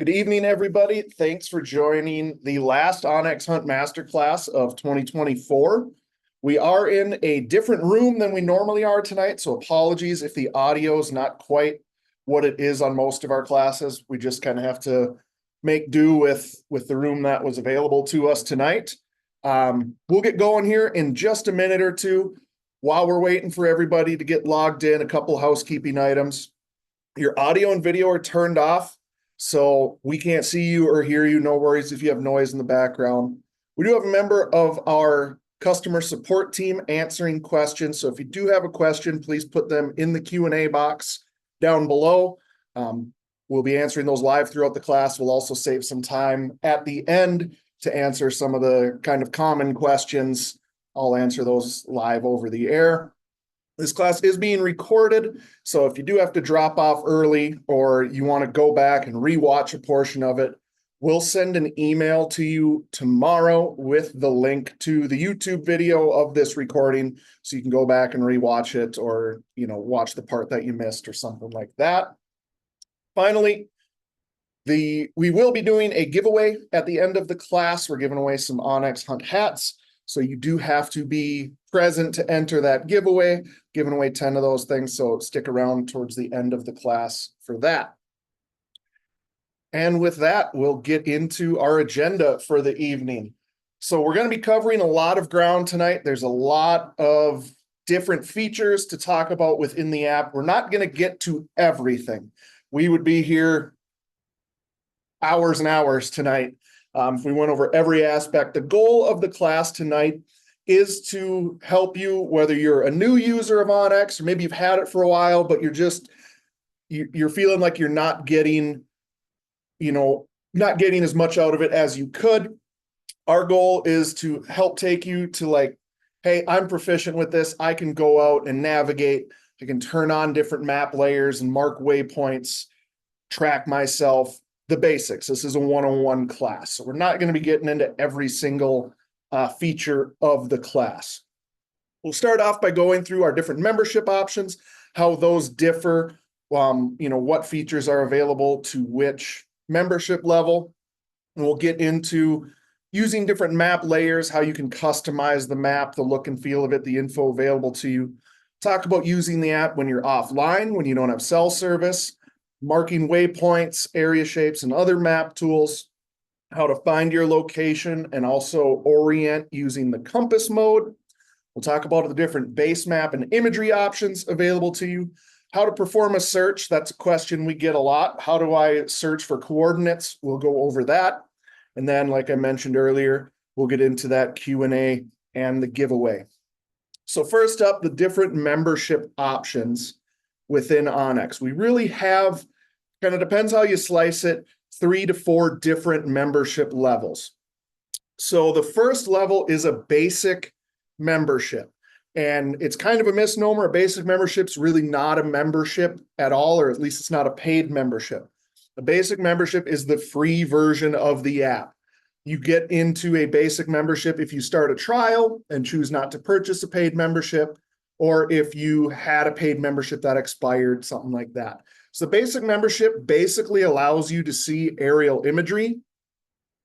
Good evening, everybody. Thanks for joining the last onX Hunt Masterclass of 2024. We are in a different room than we normally are tonight, so apologies if the audio is not quite what it is on most of our classes. We just kind of have to make do with the room that was available to us tonight. We'll get going here in just a minute or two. While we're waiting for everybody to get logged in, a couple housekeeping items. Your audio and video are turned off, so we can't see you or hear you. No worries if you have noise in the background. We do have a member of our customer support team answering questions. So if you do have a question, please put them in the Q&A box down below. We'll be answering those live throughout the class. We'll also save some time at the end to answer some of the kind of common questions. I'll answer those live over the air. This class is being recorded, so if you do have to drop off early or you want to go back and rewatch a portion of it, we'll send an email to you tomorrow with the link to the YouTube video of this recording so you can go back and rewatch it or, watch the part that you missed or something like that. Finally, we will be doing a giveaway at the end of the class. We're giving away some onX Hunt hats. So you do have to be present to enter that giveaway, giving away 10 of those things. So stick around towards the end of the class for that. And with that, we'll get into our agenda for the evening. So we're going to be covering a lot of ground tonight. There's a lot of different features to talk about within the app. We're not going to get to everything. We would be here hours and hours tonight. If we went over every aspect. The goal of the class tonight is to help you, whether you're a new user of onX or maybe you've had it for a while, but you're feeling like you're not getting as much out of it as you could. Our goal is to help take you to hey, I'm proficient with this. I can go out and navigate. I can turn on different map layers and mark waypoints, track myself. The basics. This is a one-on-one class. So we're not going to be getting into every single feature of the class. We'll start off by going through our different membership options, how those differ, what features are available to which membership level. And we'll get into using different map layers, how you can customize the map, the look and feel of it, the info available to you. Talk about using the app when you're offline, when you don't have cell service, marking waypoints, area shapes, and other map tools, how to find your location and also orient using the compass mode. We'll talk about the different base map and imagery options available to you, how to perform a search. That's a question we get a lot. How do I search for coordinates? We'll go over that. And then, like I mentioned earlier, we'll get into that Q&A and the giveaway. So first up, the different membership options within onX. We really have, kind of depends how you slice it, 3 to 4 different membership levels. So the first level is a basic membership. And it's kind of a misnomer. A basic membership's really not a membership at all, or at least it's not a paid membership. A basic membership is the free version of the app. You get into a basic membership if you start a trial and choose not to purchase a paid membership, or if you had a paid membership that expired, something like that. So the basic membership basically allows you to see aerial imagery,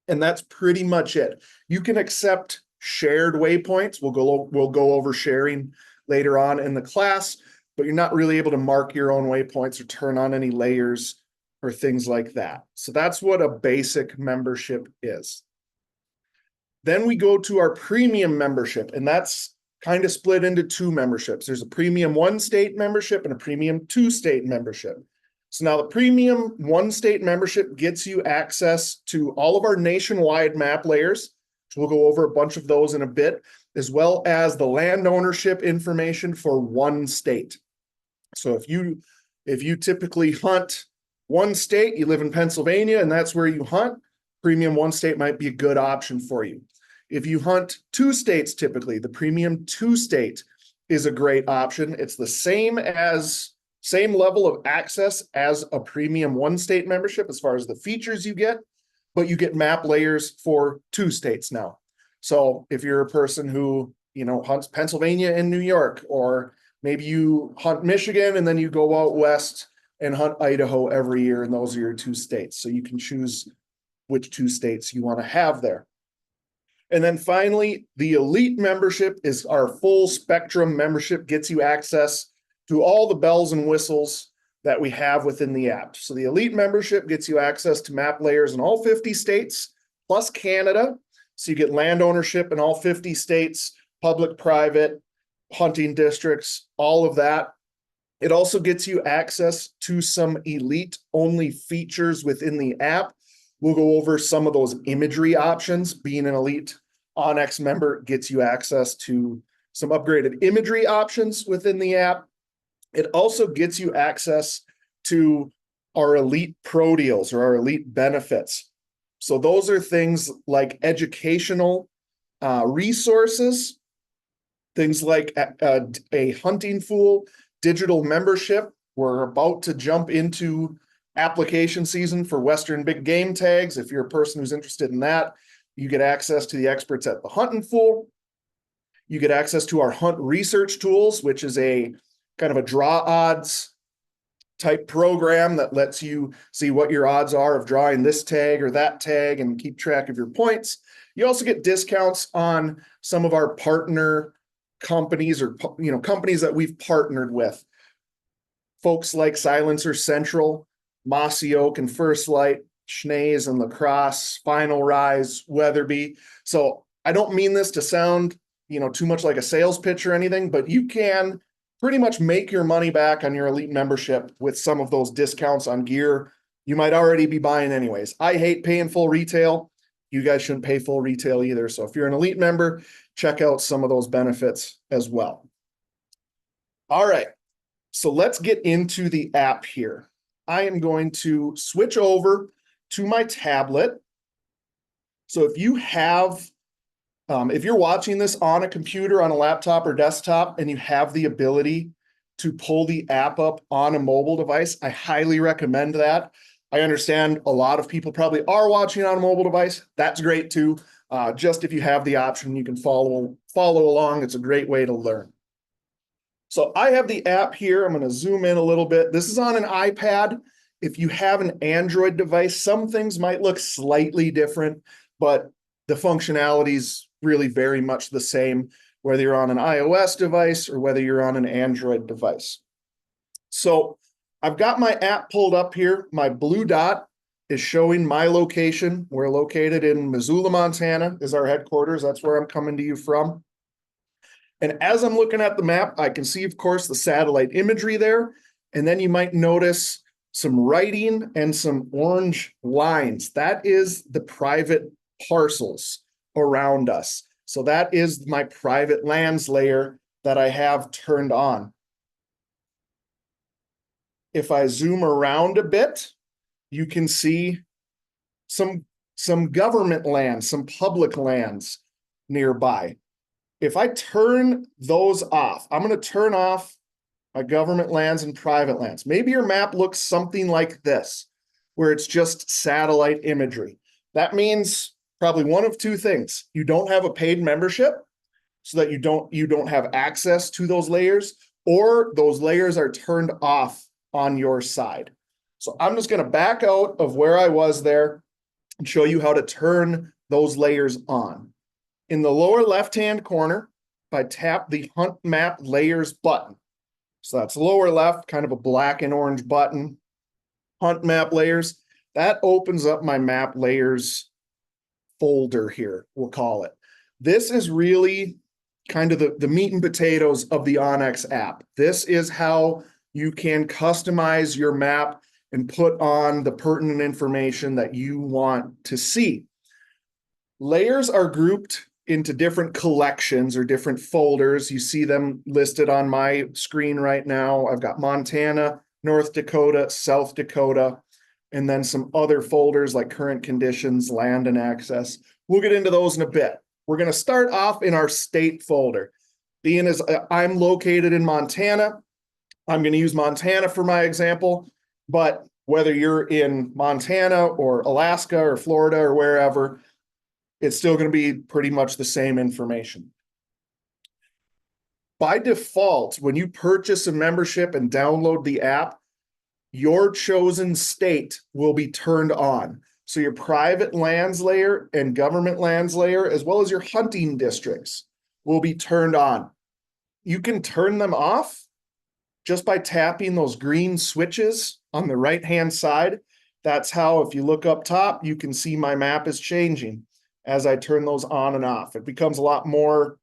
and that's pretty much it. You can accept shared waypoints. We'll go over sharing later on in the class, but you're not really able to mark your own waypoints or turn on any layers or things like that. So that's what a basic membership is. Then we go to our premium membership, and that's kind of split into 2 memberships. There's a premium 1-state membership and a premium 2-state membership. So now the premium 1-state membership gets you access to all of our nationwide map layers. So we'll go over a bunch of those in a bit, as well as the land ownership information for 1 state. So if you typically hunt 1 state, you live in Pennsylvania and that's where you hunt, premium 1-state might be a good option for you. If you hunt 2 states, typically the premium 2-state is a great option. It's the same level of access as a premium 1-state membership as far as the features you get, but you get map layers for 2 states now. So if you're a person who, hunts Pennsylvania and New York, or maybe you hunt Michigan and then you go out west and hunt Idaho every year, and those are your 2 states. So you can choose which 2 states you want to have there. And then finally, the elite membership is our full spectrum membership, gets you access to all the bells and whistles that we have within the app. So the elite membership gets you access to map layers in all 50 states, plus Canada. So you get land ownership in all 50 states, public, private, hunting districts, all of that. It also gets you access to some elite only features within the app. We'll go over some of those imagery options. Being an elite onX member gets you access to some upgraded imagery options within the app. It also gets you access to our elite pro deals or our elite benefits. So those are things like educational resources, things like a hunting fool digital membership. We're about to jump into application season for Western big game tags. If you're a person who's interested in that, you get access to the experts at the Hunting Fool. You get access to our hunt research tools, which is a kind of a draw odds type program that lets you see what your odds are of drawing this tag or that tag and keep track of your points. You also get discounts on some of our partner companies or companies that we've partnered with. Folks like Silencer Central, Mossy Oak and First Light, Schnees and Lacrosse, Final Rise, Weatherby. So I don't mean this to sound, too much like a sales pitch or anything, but you can pretty much make your money back on your elite membership with some of those discounts on gear you might already be buying anyways. I hate paying full retail. You guys shouldn't pay full retail either. So if you're an elite member, check out some of those benefits as well. All right, so let's get into the app here. I am going to switch over to my tablet. So if you have, if you're watching this on a computer, on a laptop or desktop, and you have the ability to pull the app up on a mobile device, I highly recommend that. I understand a lot of people probably are watching on a mobile device. That's great too. Just if you have the option, you can follow along. It's a great way to learn. So I have the app here. I'm going to zoom in a little bit. This is on an iPad. If you have an Android device, some things might look slightly different, but the functionality is really very much the same, whether you're on an iOS device or whether you're on an Android device. So I've got my app pulled up here. My blue dot is showing my location. We're located in Missoula, Montana, is our headquarters. That's where I'm coming to you from. And as I'm looking at the map, I can see, of course, the satellite imagery there. And then you might notice some writing and some orange lines. That is the private parcels around us. So that is my private lands layer that I have turned on. If I zoom around a bit, you can see some government lands, some public lands nearby. If I turn those off, I'm going to turn off my government lands and private lands. Maybe your map looks something like this, where it's just satellite imagery. That means probably one of two things. You don't have a paid membership so that you don't have access to those layers, or those layers are turned off on your side. So I'm just going to back out of where I was there and show you how to turn those layers on. In the lower left-hand corner, if I tap the Hunt Map Layers button, so that's lower left, kind of a black and orange button, Hunt Map Layers, that opens up my Map Layers folder here, we'll call it. This is really kind of the meat and potatoes of the onX app. This is how you can customize your map and put on the pertinent information that you want to see. Layers are grouped into different collections or different folders. You see them listed on my screen right now. I've got Montana, North Dakota, South Dakota, and then some other folders like current conditions, land and access. We'll get into those in a bit. We're going to start off in our state folder. Being as I'm located in Montana, I'm going to use Montana for my example, but whether you're in Montana or Alaska or Florida or wherever, it's still going to be pretty much the same information. By default, when you purchase a membership and download the app, your chosen state will be turned on. So your private lands layer and government lands layer, as well as your hunting districts, will be turned on. You can turn them off just by tapping those green switches on the right-hand side. That's how, if you look up top, you can see my map is changing as I turn those on and off. It becomes a lot more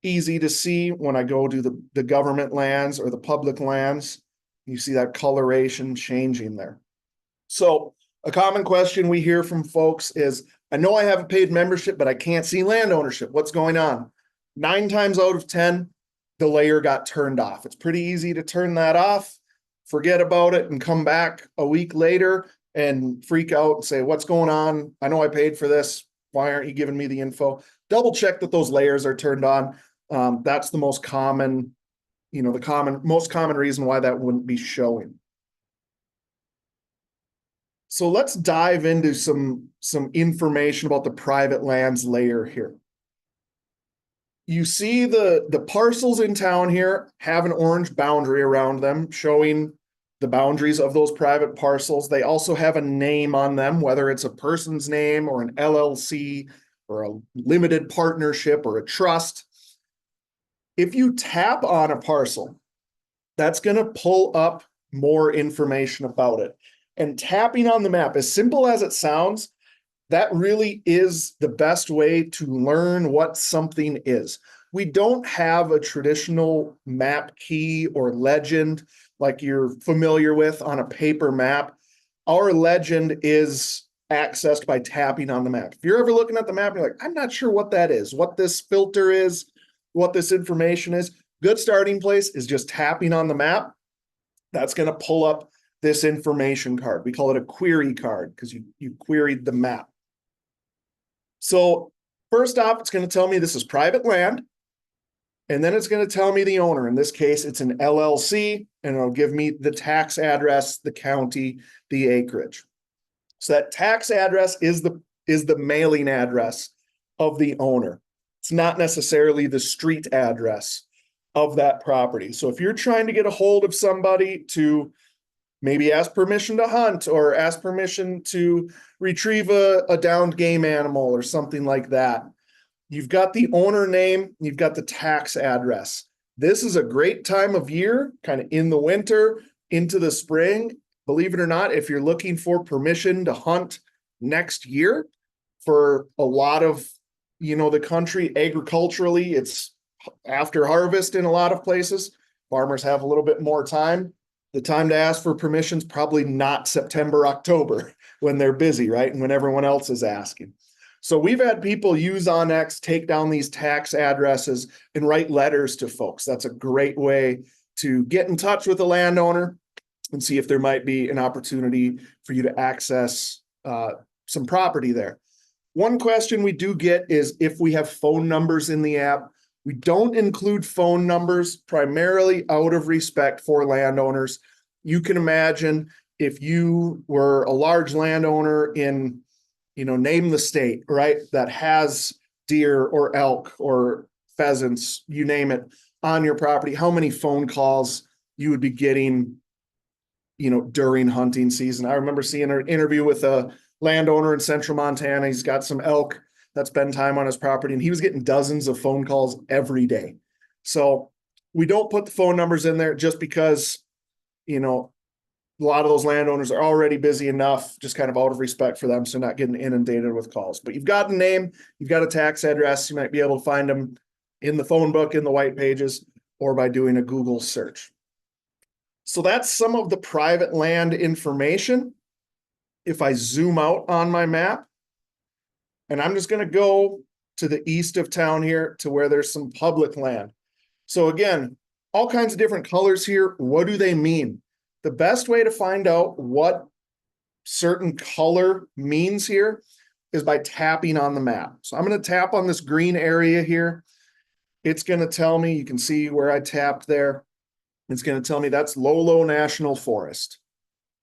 easy to see when I go to the government lands or the public lands. You see that coloration changing there. So a common question we hear from folks is, I know I have a paid membership, but I can't see land ownership. What's going on? 9 times out of 10, the layer got turned off. It's pretty easy to turn that off, forget about it, and come back a week later and freak out and say, what's going on? I know I paid for this. Why aren't you giving me the info? Double check that those layers are turned on. That's the most common, most common reason why that wouldn't be showing. So let's dive into some information about the private lands layer here. You see the parcels in town here have an orange boundary around them showing the boundaries of those private parcels. They also have a name on them, whether it's a person's name or an LLC or a limited partnership or a trust. If you tap on a parcel, that's going to pull up more information about it. And tapping on the map, as simple as it sounds, that really is the best way to learn what something is. We don't have a traditional map key or legend like you're familiar with on a paper map. Our legend is accessed by tapping on the map. If you're ever looking at the map, you're like, I'm not sure what that is, what this filter is, what this information is. Good starting place is just tapping on the map. That's going to pull up this information card. We call it a query card because you queried the map. So first off, it's going to tell me this is private land. And then it's going to tell me the owner. In this case, it's an LLC, and it'll give me the tax address, the county, the acreage. So that tax address is the mailing address of the owner. It's not necessarily the street address of that property. So if you're trying to get a hold of somebody to maybe ask permission to hunt or ask permission to retrieve a downed game animal or something like that, you've got the owner name, you've got the tax address. This is a great time of year, kind of in the winter into the spring. Believe it or not, if you're looking for permission to hunt next year, for a lot of the country, agriculturally, it's after harvest in a lot of places. Farmers have a little bit more time. The time to ask for permission is probably not September, October when they're busy, right? And when everyone else is asking. So we've had people use onX, take down these tax addresses and write letters to folks. That's a great way to get in touch with a landowner and see if there might be an opportunity for you to access some property there. One question we do get is if we have phone numbers in the app. We don't include phone numbers primarily out of respect for landowners. You can imagine if you were a large landowner in, name the state, right, that has deer or elk or pheasants, you name it, on your property, how many phone calls you would be getting, during hunting season. I remember seeing an interview with a landowner in central Montana. He's got some elk that spend time on his property, and he was getting dozens of phone calls every day. So we don't put the phone numbers in there just because, a lot of those landowners are already busy enough, just kind of out of respect for them, so not getting inundated with calls. But you've got a name, you've got a tax address, you might be able to find them in the phone book, in the white pages, or by doing a Google search. So that's some of the private land information. If I zoom out on my map, and I'm just going to go to the east of town here to where there's some public land. So again, all kinds of different colors here. What do they mean? The best way to find out what certain color means here is by tapping on the map. So I'm going to tap on this green area here. It's going to tell me, you can see where I tapped there. It's going to tell me that's Lolo National Forest.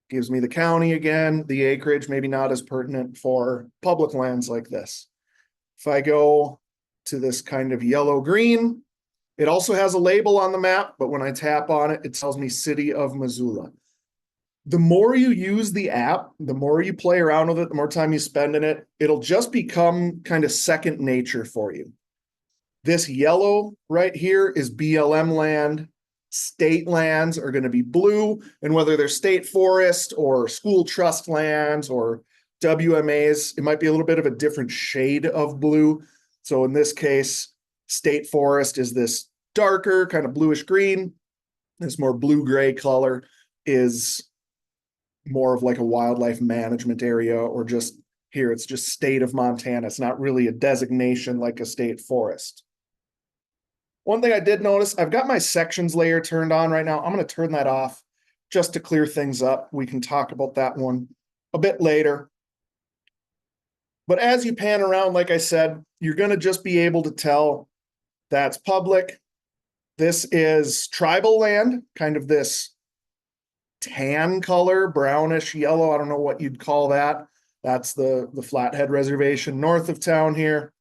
Gives me the county again, the acreage, maybe not as pertinent for public lands like this. If I go to this kind of yellow-green, it also has a label on the map, but when I tap on it, it tells me City of Missoula. The more you use the app, the more you play around with it, the more time you spend in it, it'll just become kind of second nature for you. This yellow right here is BLM land. State lands are going to be blue, and whether they're state forest or school trust lands or WMAs, it might be a little bit of a different shade of blue. So in this case, state forest is this darker kind of bluish green. This more blue-gray color is more of like a wildlife management area, or just here, it's just state of Montana. It's not really a designation like a state forest. One thing I did notice, I've got my sections layer turned on right now. I'm going to turn that off just to clear things up. We can talk about that one a bit later. But as you pan around, like I said, you're going to just be able to tell that's public. This is tribal land, kind of this tan color, brownish yellow. I don't know what you'd call that. That's the Flathead Reservation north of town here.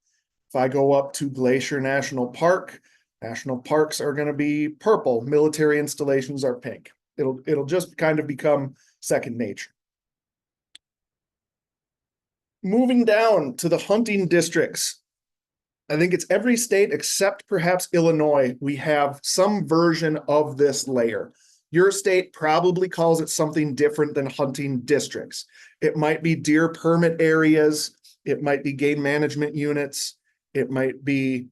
If I go up to Glacier National Park, national parks are going to be purple. Military installations are pink. It'll just kind of become second nature. Moving down to the hunting districts. I think it's every state except perhaps Illinois. We have some version of this layer. Your state probably calls it something different than hunting districts. It might be deer permit areas. It might be game management units. It might be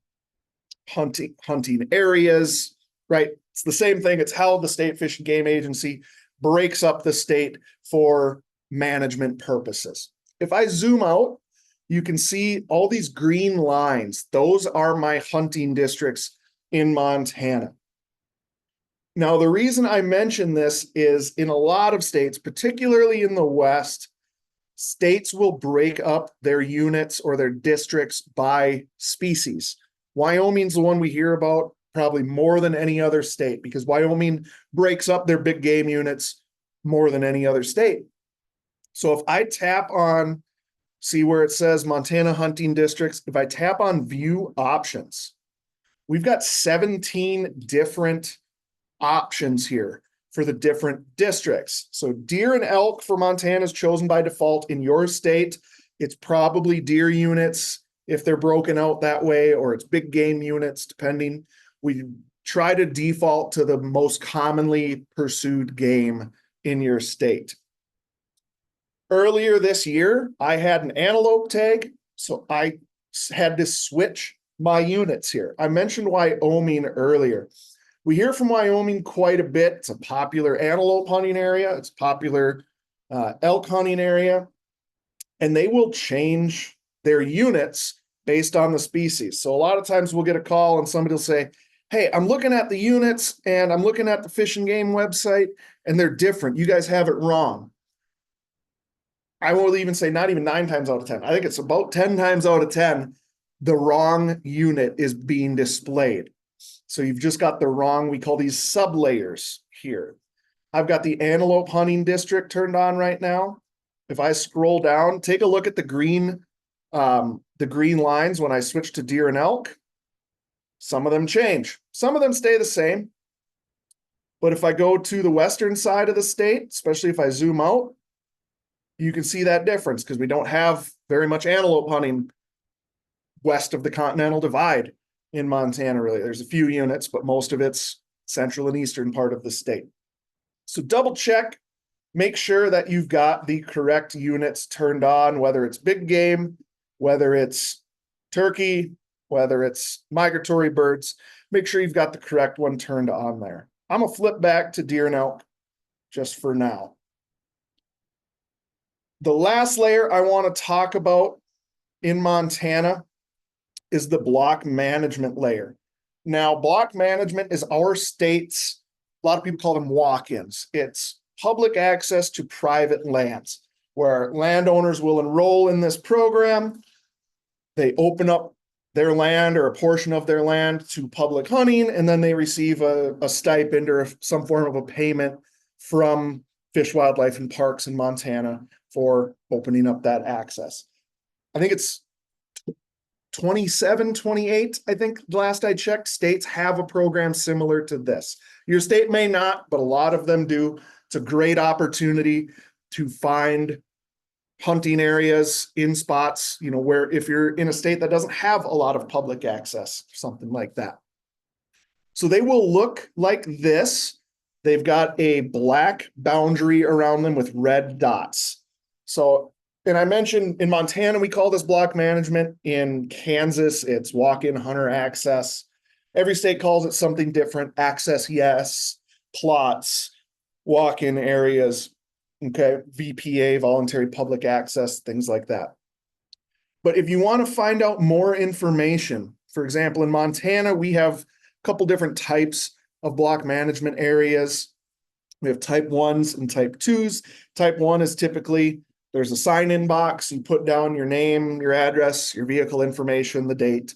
hunting areas, right? It's the same thing. It's how the State Fish and Game Agency breaks up the state for management purposes. If I zoom out, you can see all these green lines. Those are my hunting districts in Montana. Now, the reason I mention this is in a lot of states, particularly in the West, states will break up their units or their districts by species. Wyoming's the one we hear about probably more than any other state, because Wyoming breaks up their big game units more than any other state. So if I tap on, see where it says Montana hunting districts, if I tap on view options, we've got 17 different options here for the different districts. So deer and elk for Montana is chosen by default. In your state, it's probably deer units if they're broken out that way, or it's big game units, depending. We try to default to the most commonly pursued game in your state. Earlier this year, I had an antelope tag, so I had to switch my units here. I mentioned Wyoming earlier. We hear from Wyoming quite a bit. It's a popular antelope hunting area. It's a popular elk hunting area. And they will change their units based on the species. So a lot of times we'll get a call and somebody will say, hey, I'm looking at the units and I'm looking at the Fish and Game website and they're different. You guys have it wrong. I will even say not even 9 times out of 10. I think it's about 10 times out of 10, the wrong unit is being displayed. So you've just got the wrong, we call these sublayers here. I've got the antelope hunting district turned on right now. If I scroll down, take a look at the green lines when I switch to deer and elk. Some of them change. Some of them stay the same. But if I go to the western side of the state, especially if I zoom out, you can see that difference because we don't have very much antelope hunting west of the Continental Divide in Montana, really. There's a few units, but most of it's central and eastern part of the state. So double check, make sure that you've got the correct units turned on, whether it's big game, whether it's turkey, whether it's migratory birds. Make sure you've got the correct one turned on there. I'm gonna flip back to deer and elk just for now. The last layer I want to talk about in Montana is the block management layer. Now, block management is our state's, a lot of people call them walk-ins. It's public access to private lands where landowners will enroll in this program. They open up their land or a portion of their land to public hunting, and then they receive a stipend or some form of a payment from Fish, Wildlife, and Parks in Montana for opening up that access. I think it's 27, 28, I think last I checked, states have a program similar to this. Your state may not, but a lot of them do. It's a great opportunity to find hunting areas in spots, where if you're in a state that doesn't have a lot of public access, something like that. So they will look like this. They've got a black boundary around them with red dots. So, and I mentioned in Montana, we call this block management. In Kansas, it's walk-in hunter access. Every state calls it something different. Access, yes. Plots, walk-in areas. Okay, VPA, voluntary public access, things like that. But if you want to find out more information, for example, in Montana, we have a couple different types of block management areas. We have type 1s and type 2s. Type 1 is typically, there's a sign-in box. You put down your name, your address, your vehicle information, the date.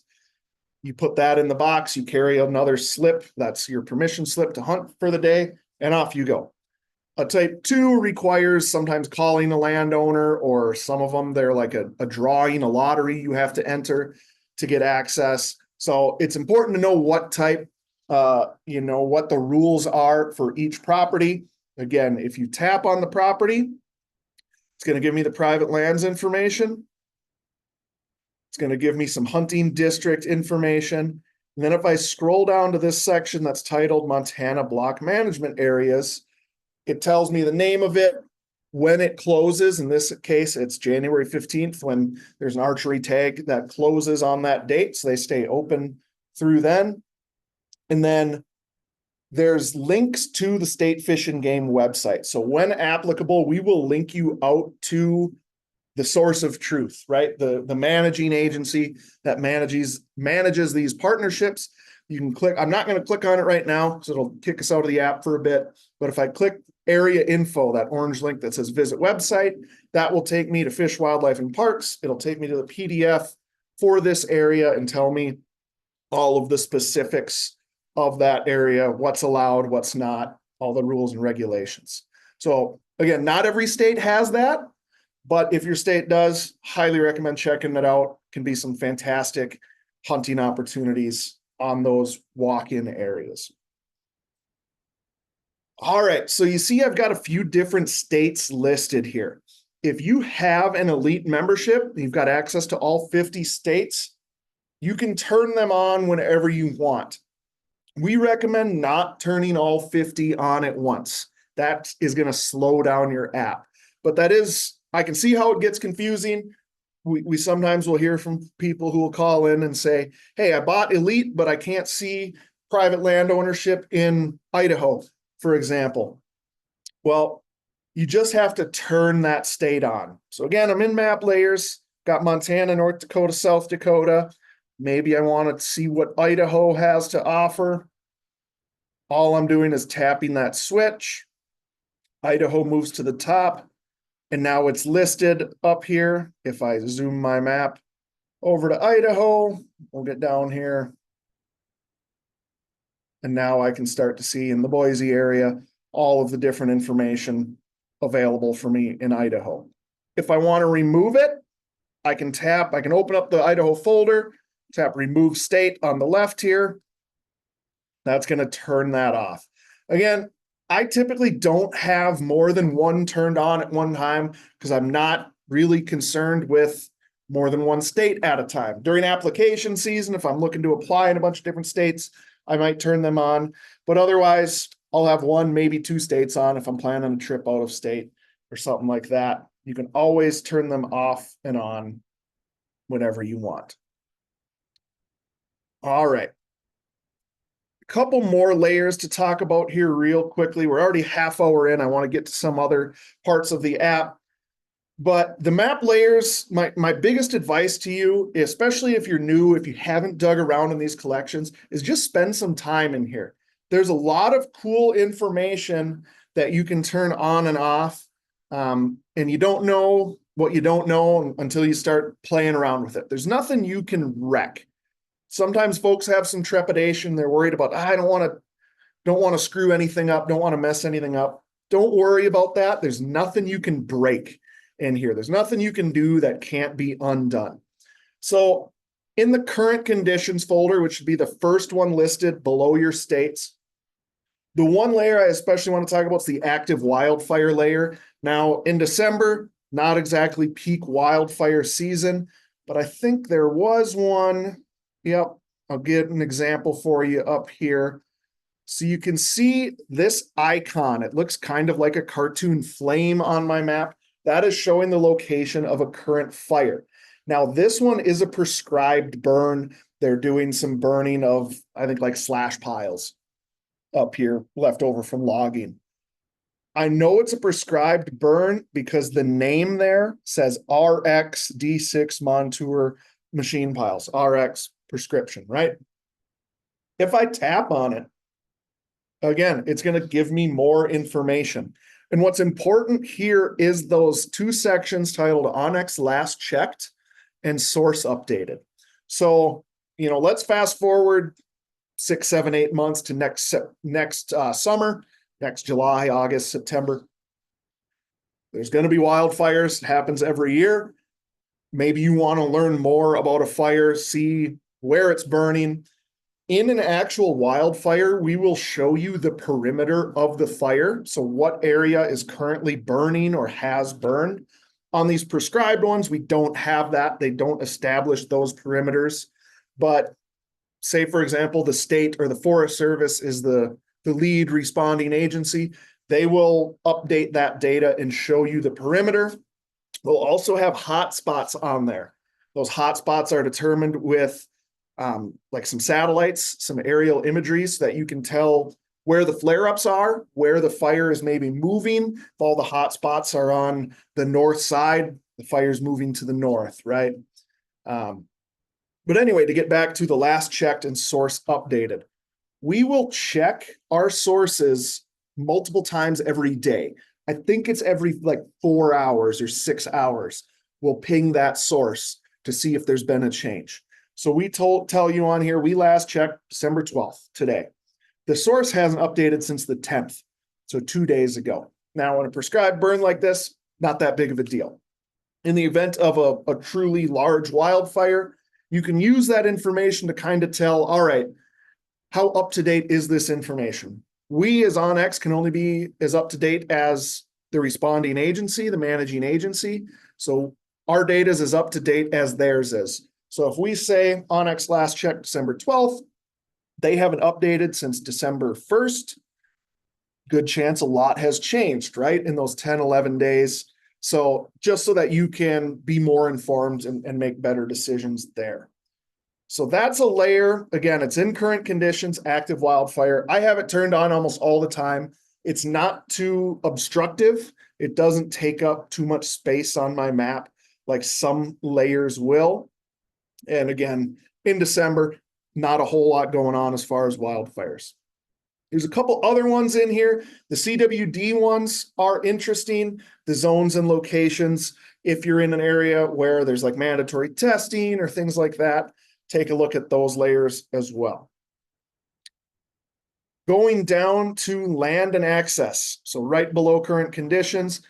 You put that in the box. You carry another slip. That's your permission slip to hunt for the day, and off you go. A type 2 requires sometimes calling a landowner, or some of them, they're like a drawing, a lottery you have to enter to get access. So it's important to know what type, what the rules are for each property. Again, if you tap on the property, it's going to give me the private lands information. It's going to give me some hunting district information. And then if I scroll down to this section that's titled Montana Block Management Areas, it tells me the name of it, when it closes. In this case, it's January 15th when there's an archery tag that closes on that date. So they stay open through then. And then there's links to the State Fish and Game website. So when applicable, we will link you out to the source of truth, right? The managing agency that manages these partnerships. You can click, I'm not going to click on it right now because it'll kick us out of the app for a bit. But if I click area info, that orange link that says visit website, that will take me to Fish, Wildlife, and Parks. It'll take me to the PDF for this area and tell me all of the specifics of that area, what's allowed, what's not, all the rules and regulations. So again, not every state has that, but if your state does, highly recommend checking it out. Can be some fantastic hunting opportunities on those walk-in areas. All right, so you see I've got a few different states listed here. If you have an elite membership, you've got access to all 50 states, you can turn them on whenever you want. We recommend not turning all 50 on at once. That is going to slow down your app. But that is, I can see how it gets confusing. We sometimes will hear from people who will call in and say, hey, I bought Elite, but I can't see private land ownership in Idaho, for example. Well, you just have to turn that state on. So again, I'm in map layers, got Montana, North Dakota, South Dakota. Maybe I want to see what Idaho has to offer. All I'm doing is tapping that switch. Idaho moves to the top, and now it's listed up here. If I zoom my map over to Idaho, we'll get down here. And now I can start to see in the Boise area all of the different information available for me in Idaho. If I want to remove it, I can open up the Idaho folder, tap remove state on the left here. That's going to turn that off. Again, I typically don't have more than one turned on at one time because I'm not really concerned with more than one state at a time. During application season, if I'm looking to apply in a bunch of different states, I might turn them on, but otherwise I'll have one, maybe two states on if I'm planning a trip out of state or something like that. You can always turn them off and on whenever you want. All right. A couple more layers to talk about here real quickly. We're already half hour in. I want to get to some other parts of the app. But the map layers, my biggest advice to you, especially if you're new, if you haven't dug around in these collections, is just spend some time in here. There's a lot of cool information that you can turn on and off. And you don't know what you don't know until you start playing around with it. There's nothing you can wreck. Sometimes folks have some trepidation. They're worried about, I don't want to screw anything up, don't want to mess anything up. Don't worry about that. There's nothing you can break in here. There's nothing you can do that can't be undone. So in the current conditions folder, which would be the first one listed below your states, The one layer I especially want to talk about is the active wildfire layer. Now, in December, not exactly peak wildfire season, but I think there was one. Yep, I'll get an example for you up here. So you can see this icon. It looks kind of like a cartoon flame on my map. That is showing the location of a current fire. Now, this one is a prescribed burn. They're doing some burning of, I think, like slash piles up here left over from logging. I know it's a prescribed burn because the name there says RX D6 Montour machine piles, RX prescription, right? If I tap on it, again, it's going to give me more information. And what's important here is those two sections titled onX last checked and source updated. So, let's fast forward 6, 7, 8 months to next summer, next July, August, September. There's going to be wildfires. It happens every year. Maybe you want to learn more about a fire, see where it's burning. In an actual wildfire, we will show you the perimeter of the fire. So what area is currently burning or has burned. On these prescribed ones, we don't have that. They don't establish those perimeters. But say, for example, the state or the Forest Service is the lead responding agency. They will update that data and show you the perimeter. We'll also have hotspots on there. Those hotspots are determined with like some satellites, some aerial imagery so that you can tell where the flare-ups are, where the fire is maybe moving. If all the hotspots are on the north side, the fire's moving to the north, right? But anyway, to get back to the last checked and source updated, we will check our sources multiple times every day. I think it's every like 4 hours or 6 hours. We'll ping that source to see if there's been a change. So we tell you on here, we last checked December 12th, today. The source hasn't updated since the 10th, so 2 days ago. Now, in a prescribed burn like this, not that big of a deal. In the event of a truly large wildfire, you can use that information to kind of tell, all right, how up to date is this information? We as onX can only be as up to date as the responding agency, the managing agency. So our data is as up to date as theirs is. So if we say onX last checked December 12th, they haven't updated since December 1st, good chance a lot has changed, right? In those 10, 11 days. So just so that you can be more informed and make better decisions there. So that's a layer. Again, it's in current conditions, active wildfire. I have it turned on almost all the time. It's not too obstructive. It doesn't take up too much space on my map like some layers will. And again, in December, not a whole lot going on as far as wildfires. There's a couple other ones in here. The CWD ones are interesting. The zones and locations. If you're in an area where there's like mandatory testing or things like that, take a look at those layers as well. Going down to land and access. So right below current conditions,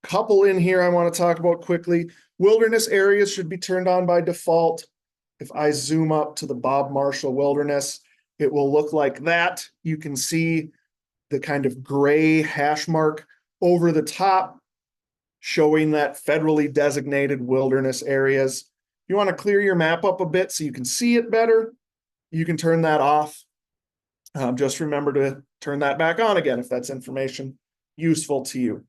couple in here I want to talk about quickly. Wilderness areas should be turned on by default. If I zoom up to the Bob Marshall Wilderness, it will look like that. You can see the kind of gray hash mark over the top showing that federally designated wilderness areas. You want to clear your map up a bit so you can see it better, you can turn that off. Just remember to turn that back on again if that's information useful to you.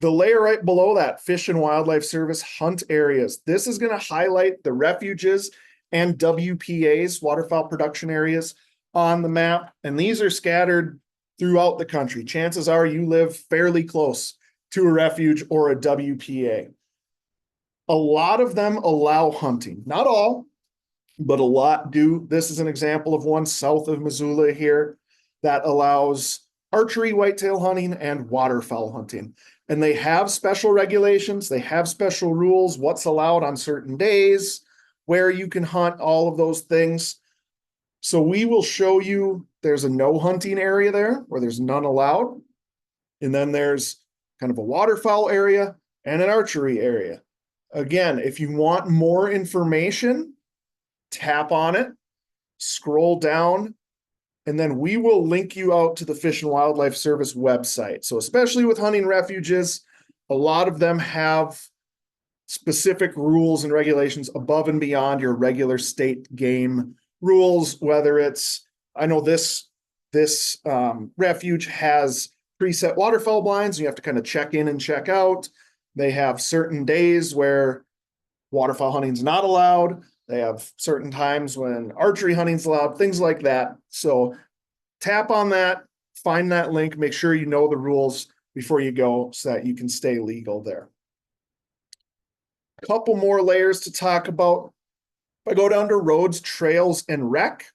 The layer right below that, Fish and Wildlife Service hunt areas. This is going to highlight the refuges and WPAs, waterfowl production areas, on the map. And these are scattered throughout the country. Chances are you live fairly close to a refuge or a WPA. A lot of them allow hunting. Not all, but a lot do. This is an example of one south of Missoula here that allows archery, whitetail hunting, and waterfowl hunting. And they have special regulations. They have special rules, what's allowed on certain days, where you can hunt, all of those things. So we will show you there's a no hunting area there where there's none allowed. And then there's kind of a waterfowl area and an archery area. Again, if you want more information, tap on it, scroll down, And then we will link you out to the Fish and Wildlife Service website. So especially with hunting refuges, a lot of them have specific rules and regulations above and beyond your regular state game rules, whether it's, I know this refuge has preset waterfowl blinds. You have to kind of check in and check out. They have certain days where waterfowl hunting is not allowed. They have certain times when archery hunting is allowed, things like that. So tap on that, find that link, make sure you know the rules before you go so that you can stay legal there. A couple more layers to talk about. If I go down to roads, trails, and rec,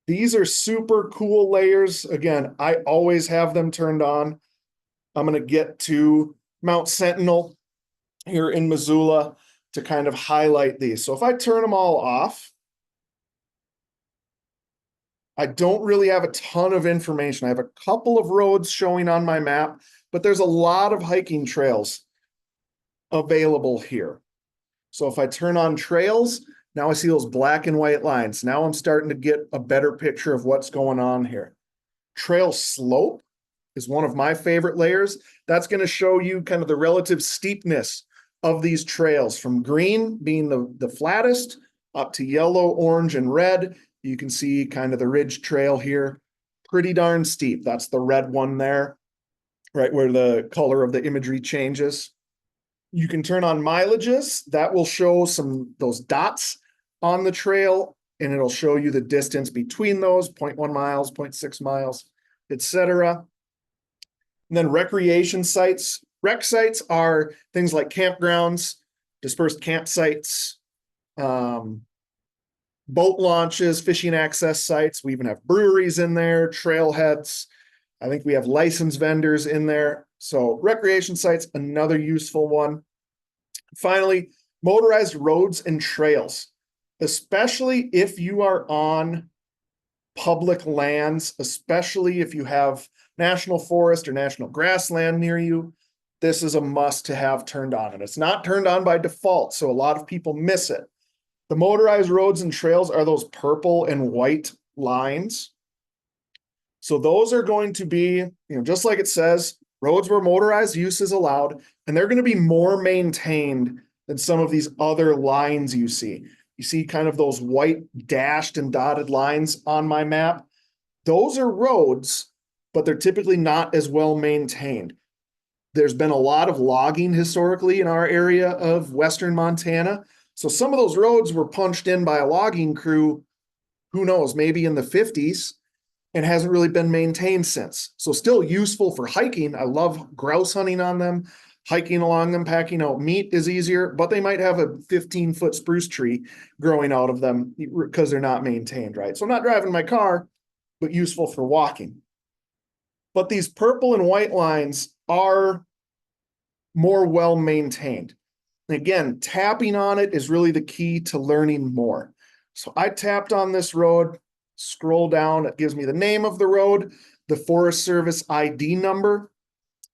these are super cool layers. Again, I always have them turned on. I'm going to get to Mount Sentinel here in Missoula to kind of highlight these. So if I turn them all off, I don't really have a ton of information. I have a couple of roads showing on my map, but there's a lot of hiking trails available here. So if I turn on trails, now I see those black and white lines. Now I'm starting to get a better picture of what's going on here. Trail slope is one of my favorite layers. That's going to show you kind of the relative steepness of these trails, from green being the flattest up to yellow, orange, and red. You can see kind of the ridge trail here. Pretty darn steep. That's the red one there, right where the color of the imagery changes. You can turn on mileages. That will show those dots on the trail, and it'll show you the distance between those, 0.1 miles, 0.6 miles, etc. And then recreation sites. Rec sites are things like campgrounds, dispersed campsites, boat launches, fishing access sites. We even have breweries in there, trailheads. I think we have licensed vendors in there. So recreation sites, another useful one. Finally, motorized roads and trails, especially if you are on public lands, especially if you have national forest or national grassland near you. This is a must to have turned on, and it's not turned on by default, so a lot of people miss it. The motorized roads and trails are those purple and white lines. So those are going to be, just like it says, roads where motorized use is allowed, and they're going to be more maintained than some of these other lines you see. You see kind of those white dashed and dotted lines on my map. Those are roads, but they're typically not as well maintained. There's been a lot of logging historically in our area of Western Montana. So some of those roads were punched in by a logging crew, who knows, maybe in the 50s, and hasn't really been maintained since. So still useful for hiking. I love grouse hunting on them. Hiking along them, packing out meat is easier, but they might have a 15-foot spruce tree growing out of them because they're not maintained, right? So I'm not driving my car, but useful for walking. But these purple and white lines are more well maintained. Again, tapping on it is really the key to learning more. So I tapped on this road, scroll down, it gives me the name of the road, the Forest Service ID number,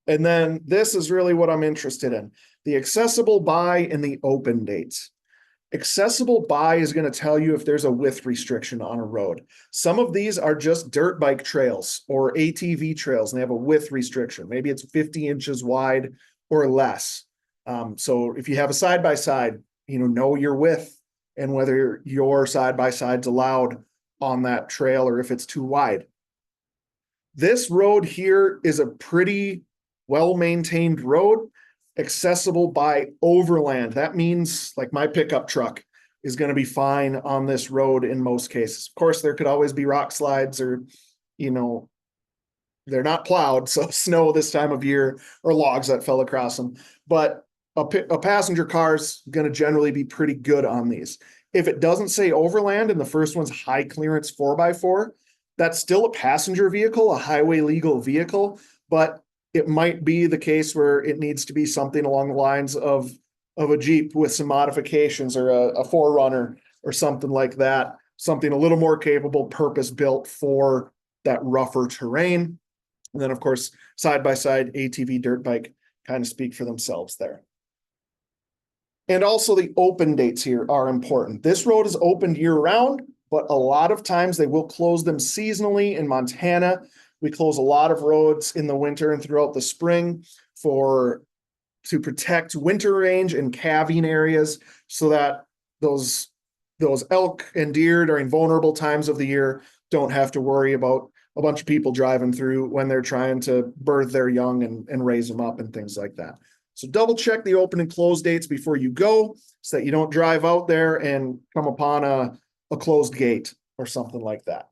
and then this is really what I'm interested in, the accessible by and the open dates. Accessible by is going to tell you if there's a width restriction on a road. Some of these are just dirt bike trails or ATV trails, and they have a width restriction. Maybe it's 50 inches wide or less. So if you have a side-by-side, know your width and whether your side-by-side's allowed on that trail or if it's too wide. This road here is a pretty well-maintained road, accessible by overland. That means like my pickup truck is going to be fine on this road in most cases. Of course, there could always be rock slides or, they're not plowed, so snow this time of year or logs that fell across them. But a passenger car is going to generally be pretty good on these. If it doesn't say overland and the first one's high clearance 4x4, that's still a passenger vehicle, a highway legal vehicle, but it might be the case where it needs to be something along the lines of a Jeep with some modifications or a 4Runner or something like that, something a little more capable, purpose-built for that rougher terrain. And then, of course, side-by-side ATV dirt bike kind of speak for themselves there. And also the open dates here are important. This road is opened year-round. but a lot of times they will close them seasonally. In Montana, we close a lot of roads in the winter and throughout the spring to protect winter range and calving areas so that those elk and deer during vulnerable times of the year don't have to worry about a bunch of people driving through when they're trying to birth their young and raise them up and things like that. So double check the open and close dates before you go so that you don't drive out there and come upon a closed gate or something like that.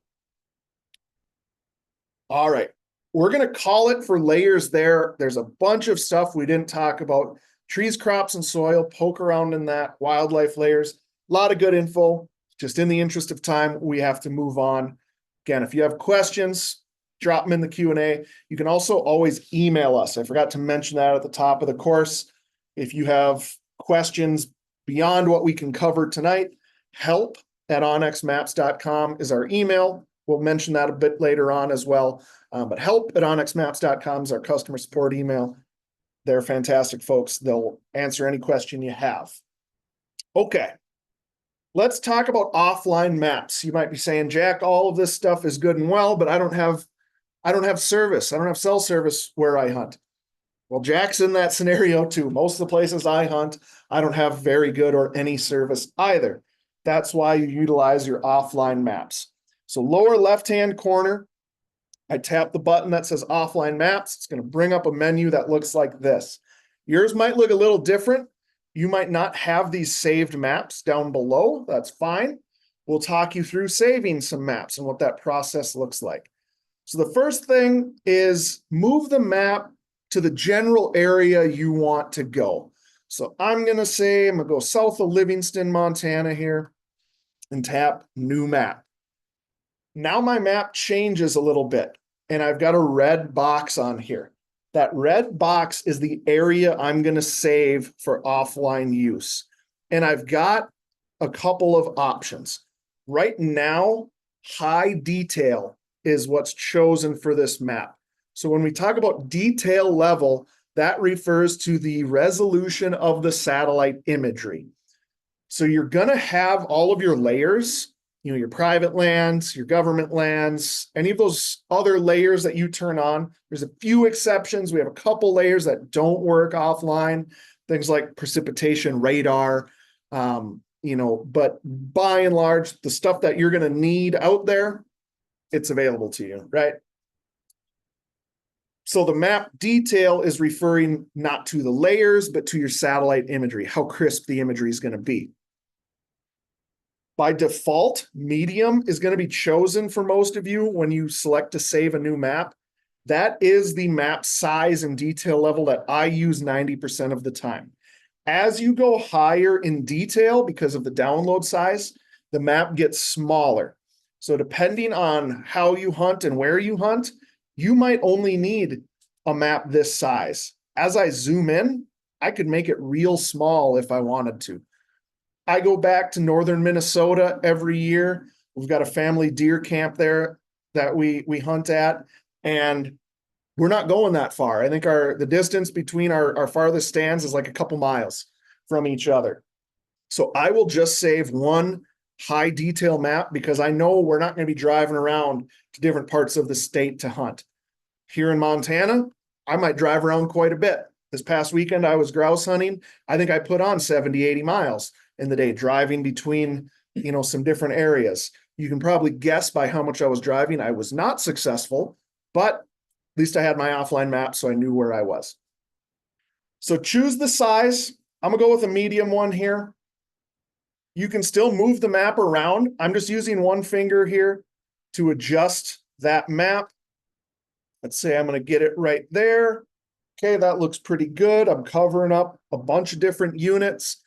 All right. We're going to call it for layers there. There's a bunch of stuff we didn't talk about. Trees, crops, and soil, poke around in that, wildlife layers. A lot of good info. Just in the interest of time, we have to move on. Again, if you have questions, drop them in the Q&A. You can also always email us. I forgot to mention that at the top of the course. If you have questions beyond what we can cover tonight, help@onxmaps.com is our email. We'll mention that a bit later on as well. But help@onxmaps.com is our customer support email. They're fantastic folks. They'll answer any question you have. Okay. Let's talk about offline maps. You might be saying, Jack, all of this stuff is good and well, but I don't have service. I don't have cell service where I hunt. Well, Jack's in that scenario too. Most of the places I hunt, I don't have very good or any service either. That's why you utilize your offline maps. So lower left-hand corner, I tap the button that says offline maps. It's going to bring up a menu that looks like this. Yours might look a little different. You might not have these saved maps down below. That's fine. We'll talk you through saving some maps and what that process looks like. So the first thing is move the map to the general area you want to go. So I'm going to say I'm going to go south of Livingston, Montana here and tap new map. Now my map changes a little bit and I've got a red box on here. That red box is the area I'm going to save for offline use. And I've got a couple of options. Right now, high detail is what's chosen for this map. So when we talk about detail level, that refers to the resolution of the satellite imagery. So you're going to have all of your layers, your private lands, your government lands, any of those other layers that you turn on. There's a few exceptions. We have a couple layers that don't work offline, things like precipitation radar, but by and large, the stuff that you're going to need out there, it's available to you, right? So the map detail is referring not to the layers, but to your satellite imagery, how crisp the imagery is going to be. By default, medium is going to be chosen for most of you when you select to save a new map. That is the map size and detail level that I use 90% of the time. As you go higher in detail, because of the download size, the map gets smaller. So depending on how you hunt and where you hunt, you might only need a map this size. As I zoom in, I could make it real small if I wanted to. I go back to northern Minnesota every year. We've got a family deer camp there that we hunt at, and we're not going that far. I think the distance between our farthest stands is like a couple miles from each other. So I will just save one high detail map because I know we're not going to be driving around to different parts of the state to hunt. Here in Montana, I might drive around quite a bit. This past weekend, I was grouse hunting. I think I put on 70, 80 miles in the day, driving between, some different areas. You can probably guess by how much I was driving. I was not successful, but at least I had my offline map, so I knew where I was. So choose the size. I'm gonna go with a medium one here. You can still move the map around. I'm just using one finger here to adjust that map. Let's say I'm gonna get it right there. Okay, that looks pretty good. I'm covering up a bunch of different units.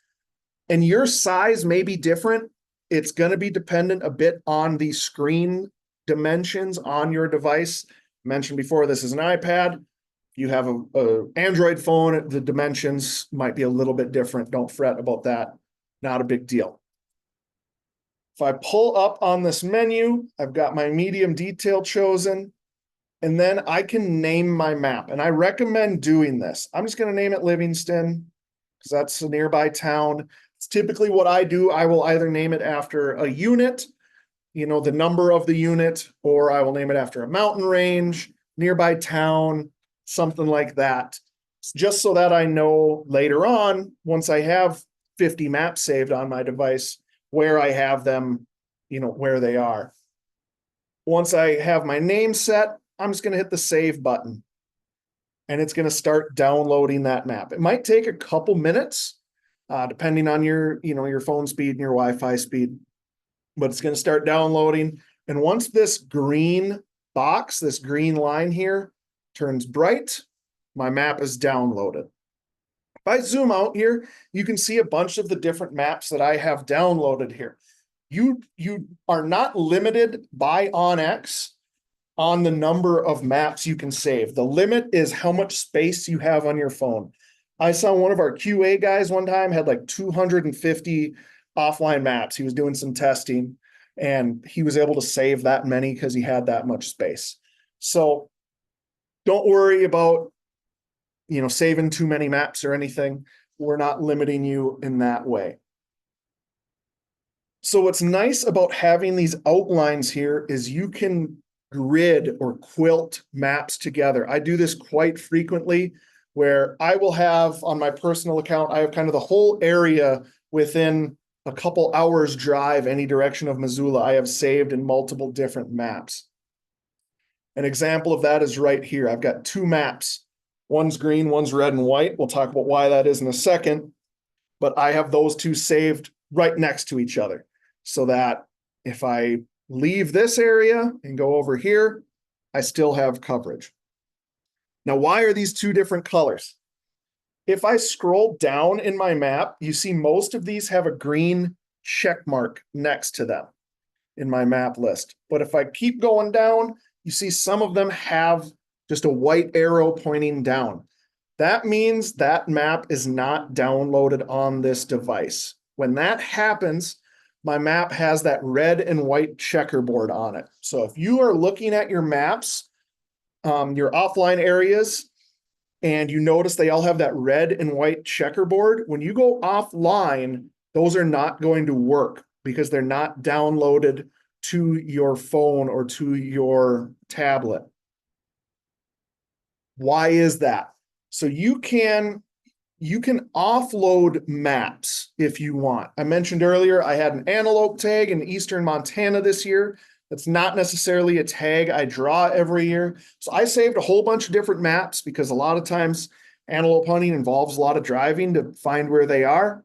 And your size may be different. It's going to be dependent a bit on the screen dimensions on your device. I mentioned before, this is an iPad. You have an Android phone, the dimensions might be a little bit different. Don't fret about that. Not a big deal. If I pull up on this menu, I've got my medium detail chosen, and then I can name my map. And I recommend doing this. I'm just going to name it Livingston because that's a nearby town. It's typically what I do. I will either name it after a unit the number of the unit, or I will name it after a mountain range, nearby town, something like that. Just so that I know later on, once I have 50 maps saved on my device, where I have them, where they are. Once I have my name set, I'm just going to hit the save button and it's going to start downloading that map. It might take a couple minutes, depending on your phone speed and your Wi-Fi speed, but it's going to start downloading. And once this green box, this green line here turns bright, my map is downloaded. If I zoom out here, you can see a bunch of the different maps that I have downloaded here. You are not limited by onX on the number of maps you can save. The limit is how much space you have on your phone. I saw one of our QA guys one time had like 250 offline maps. He was doing some testing and he was able to save that many because he had that much space. So don't worry about, saving too many maps or anything. We're not limiting you in that way. So what's nice about having these outlines here is you can grid or quilt maps together. I do this quite frequently where I will have on my personal account, I have kind of the whole area within a couple hours drive any direction of Missoula. I have saved in multiple different maps. An example of that is right here. I've got two maps. One's green, one's red and white. We'll talk about why that is in a second, but I have those two saved right next to each other so that if I leave this area and go over here, I still have coverage. Now, why are these two different colors? If I scroll down in my map, you see most of these have a green check mark next to them in my map list. But if I keep going down, you see some of them have just a white arrow pointing down. That means that map is not downloaded on this device. When that happens, my map has that red and white checkerboard on it. So if you are looking at your maps, your offline areas, and you notice they all have that red and white checkerboard, when you go offline, those are not going to work because they're not downloaded to your phone or to your tablet. Why is that? So you can offload maps if you want. I mentioned earlier, I had an antelope tag in eastern Montana this year. That's not necessarily a tag I draw every year. So I saved a whole bunch of different maps because a lot of times antelope hunting involves a lot of driving to find where they are.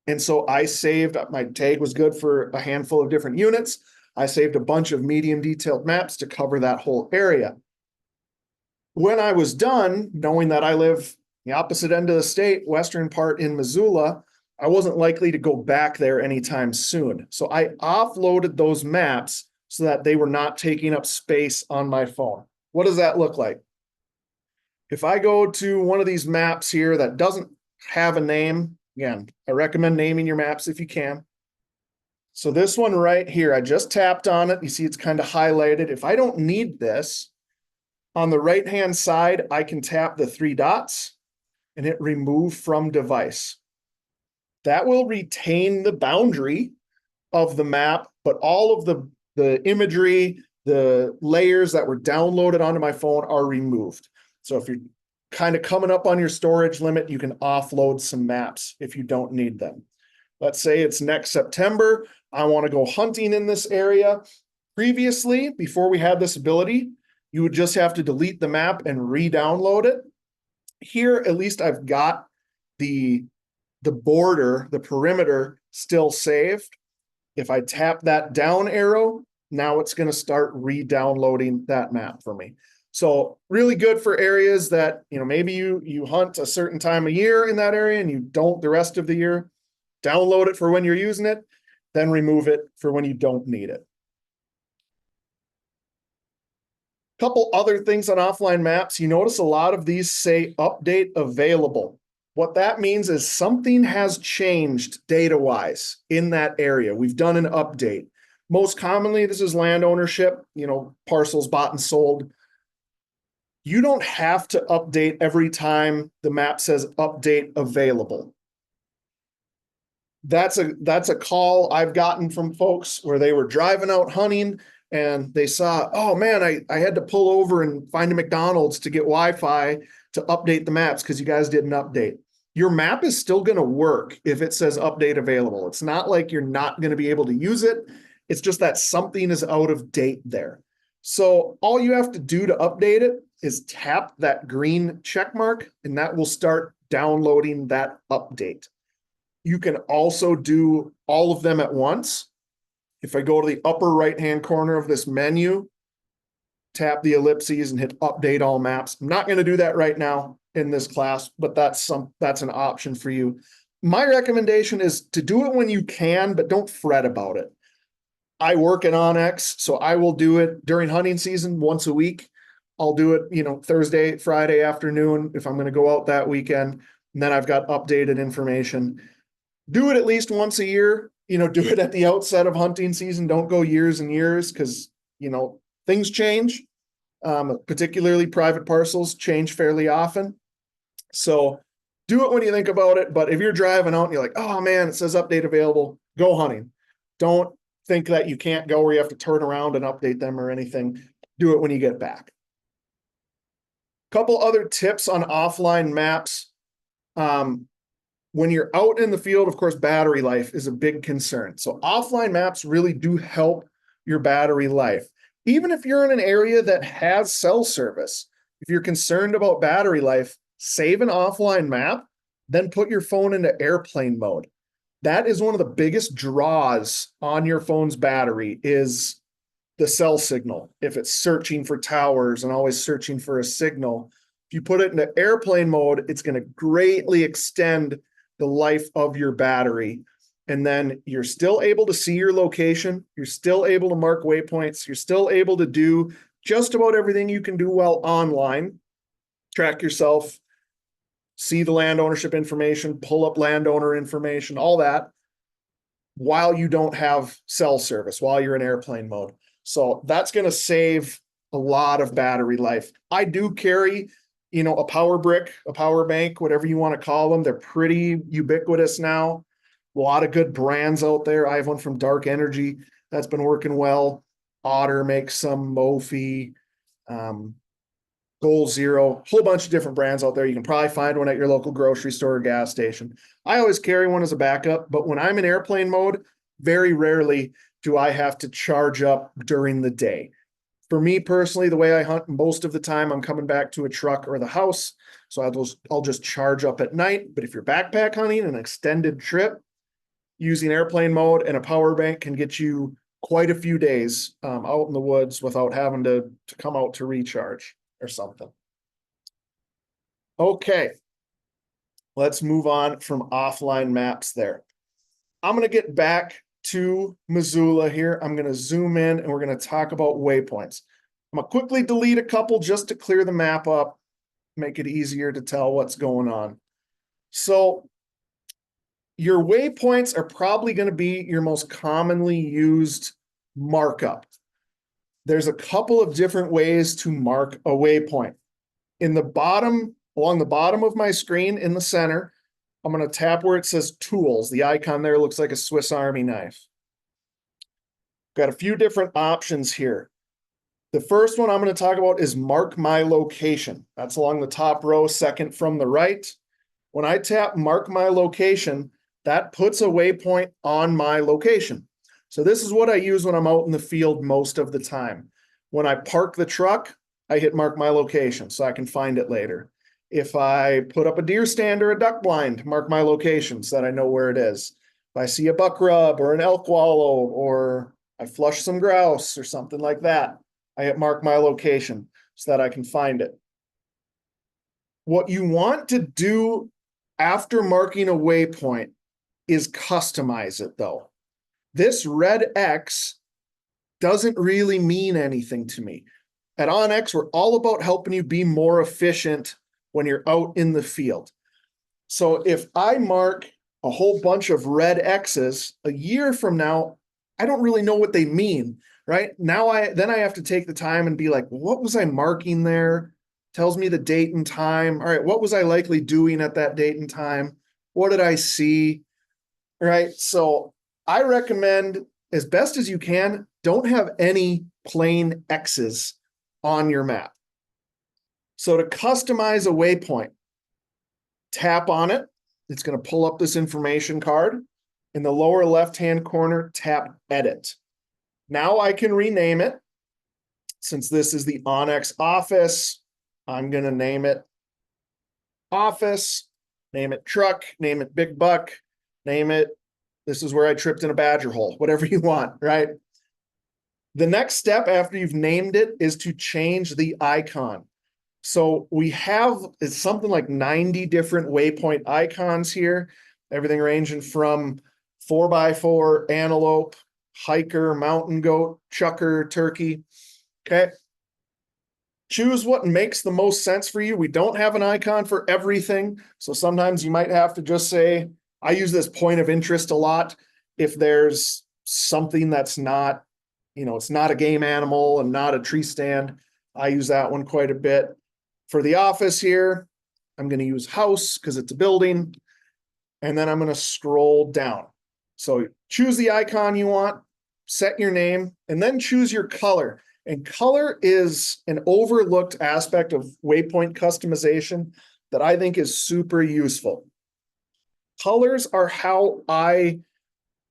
And so I saved, my tag was good for a handful of different units. I saved a bunch of medium detailed maps to cover that whole area. When I was done, knowing that I live the opposite end of the state, western part in Missoula, I wasn't likely to go back there anytime soon. So I offloaded those maps so that they were not taking up space on my phone. What does that look like? If I go to one of these maps here that doesn't have a name, again, I recommend naming your maps if you can. So this one right here, I just tapped on it. You see it's kind of highlighted. If I don't need this, on the right-hand side, I can tap the three dots and hit remove from device. That will retain the boundary of the map, but all of the imagery, the layers that were downloaded onto my phone are removed. So if you're kind of coming up on your storage limit, you can offload some maps if you don't need them. Let's say it's next September. I want to go hunting in this area. Previously, before we had this ability, you would just have to delete the map and re-download it. Here, at least I've got the border, the perimeter still saved. If I tap that down arrow, now it's going to start re-downloading that map for me. So really good for areas that, maybe you hunt a certain time of year in that area and you don't the rest of the year. Download it for when you're using it, then remove it for when you don't need it. Couple other things on offline maps. You notice a lot of these say update available. What that means is something has changed data-wise in that area. We've done an update. Most commonly, this is land ownership, parcels bought and sold. You don't have to update every time the map says update available. That's a call I've gotten from folks where they were driving out hunting and they saw, oh man, I had to pull over and find a McDonald's to get Wi-Fi to update the maps because you guys didn't update. Your map is still going to work if it says update available. It's not like you're not going to be able to use it. It's just that something is out of date there. So all you have to do to update it is tap that green check mark, and that will start downloading that update. You can also do all of them at once. If I go to the upper right-hand corner of this menu, tap the ellipses and hit update all maps. I'm not going to do that right now in this class, but that's an option for you. My recommendation is to do it when you can, but don't fret about it. I work in onX, so I will do it during hunting season once a week. I'll do it, Thursday, Friday afternoon if I'm going to go out that weekend. And then I've got updated information. Do it at least once a year. Do it at the outset of hunting season. Don't go years and years because, things change. Particularly private parcels change fairly often. So do it when you think about it. But if you're driving out and you're like, oh man, it says update available, go hunting. Don't think that you can't go or you have to turn around and update them or anything. Do it when you get back. Couple other tips on offline maps. When you're out in the field, of course, battery life is a big concern. So offline maps really do help your battery life. Even if you're in an area that has cell service, if you're concerned about battery life, save an offline map, then put your phone into airplane mode. That is one of the biggest draws on your phone's battery is the cell signal. If it's searching for towers and always searching for a signal, if you put it into airplane mode, it's going to greatly extend the life of your battery. And then you're still able to see your location. You're still able to mark waypoints. You're still able to do just about everything you can do while online. Track yourself, see the land ownership information, pull up landowner information, all that, while you don't have cell service, while you're in airplane mode. So that's going to save a lot of battery life. I do carry a power brick, a power bank, whatever you want to call them. They're pretty ubiquitous now. A lot of good brands out there. I have one from Dark Energy that's been working well. Otter makes some, Mophie, Goal Zero, whole bunch of different brands out there. You can probably find one at your local grocery store or gas station. I always carry one as a backup, but when I'm in airplane mode, very rarely do I have to charge up during the day. For me personally, the way I hunt most of the time, I'm coming back to a truck or the house. So I'll just charge up at night. But if you're backpack hunting, an extended trip, using airplane mode and a power bank can get you quite a few days out in the woods without having to come out to recharge or something. Okay, let's move on from offline maps there. I'm going to get back to Missoula here. I'm going to zoom in and we're going to talk about waypoints. I'm going to quickly delete a couple just to clear the map up, make it easier to tell what's going on. So your waypoints are probably going to be your most commonly used markup. There's a couple of different ways to mark a waypoint. Along the bottom of my screen in the center, I'm going to tap where it says tools. The icon there looks like a Swiss Army knife. Got a few different options here. The first one I'm going to talk about is mark my location. That's along the top row, second from the right. When I tap mark my location, that puts a waypoint on my location. So this is what I use when I'm out in the field most of the time. When I park the truck, I hit mark my location so I can find it later. If I put up a deer stand or a duck blind, mark my location so that I know where it is. If I see a buck rub or an elk wallow, or I flush some grouse or something like that, I hit mark my location so that I can find it. What you want to do after marking a waypoint is customize it though. This red X doesn't really mean anything to me. At onX, we're all about helping you be more efficient when you're out in the field. So if I mark a whole bunch of red X's a year from now, I don't really know what they mean, right? Then I have to take the time and be like, what was I marking there? Tells me the date and time. All right, what was I likely doing at that date and time? What did I see? right? So I recommend, as best as you can, don't have any plain X's on your map. So to customize a waypoint, tap on it. It's going to pull up this information card. In the lower left-hand corner, tap Edit. Now I can rename it. Since this is the onX office, I'm going to name it Office, name it Truck, name it Big Buck, name it, this is where I tripped in a badger hole, whatever you want, right? The next step after you've named it is to change the icon. So we have, it's something like 90 different waypoint icons here, everything ranging from 4x4, antelope, hiker, mountain goat, chucker, turkey. Okay. Choose what makes the most sense for you. We don't have an icon for everything. So sometimes you might have to just say, I use this point of interest a lot. If there's something that's not, it's not a game animal and not a tree stand, I use that one quite a bit. For the office here, I'm going to use house because it's a building. And then I'm going to scroll down. So choose the icon you want, set your name, and then choose your color. And color is an overlooked aspect of waypoint customization that I think is super useful. Colors are how I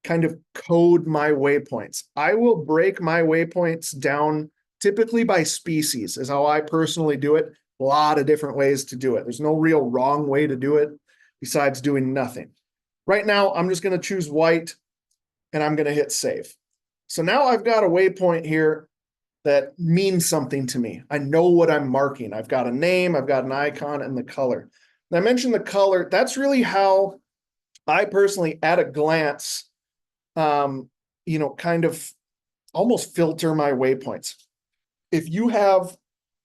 kind of code my waypoints. I will break my waypoints down typically by species, is how I personally do it. A lot of different ways to do it. There's no real wrong way to do it besides doing nothing. Right now, I'm just going to choose white and I'm going to hit save. So now I've got a waypoint here that means something to me. I know what I'm marking. I've got a name, I've got an icon, and the color. And I mentioned the color. That's really how I personally, at a glance, kind of almost filter my waypoints. If you have,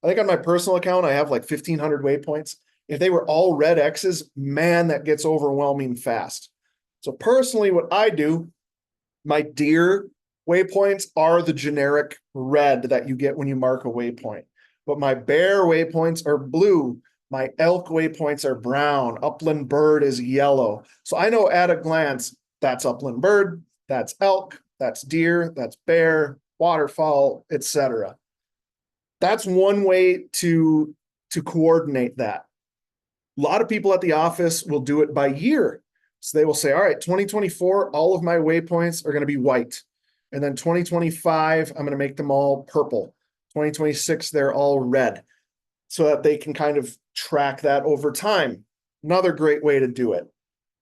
I think on my personal account, I have like 1,500 waypoints. If they were all red X's, man, that gets overwhelming fast. So personally, what I do, my deer waypoints are the generic red that you get when you mark a waypoint. But my bear waypoints are blue. My elk waypoints are brown. Upland bird is yellow. So I know at a glance, that's upland bird, that's elk, that's deer, that's bear, waterfowl, etc. That's one way to coordinate that. A lot of people at the office will do it by year. So they will say, all right, 2024, all of my waypoints are going to be white. And then 2025, I'm going to make them all purple. 2026, they're all red. So that they can kind of track that over time. Another great way to do it.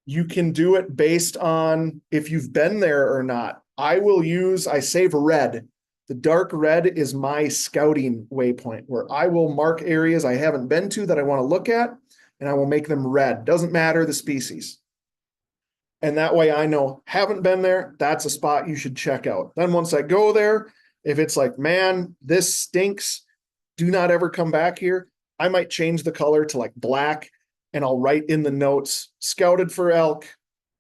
You can do it based on if you've been there or not. I save red. The dark red is my scouting waypoint where I will mark areas I haven't been to that I want to look at, and I will make them red. Doesn't matter the species. And that way I know, haven't been there, that's a spot you should check out. Then once I go there, if it's like, man, this stinks, do not ever come back here, I might change the color to like black, and I'll write in the notes, scouted for elk,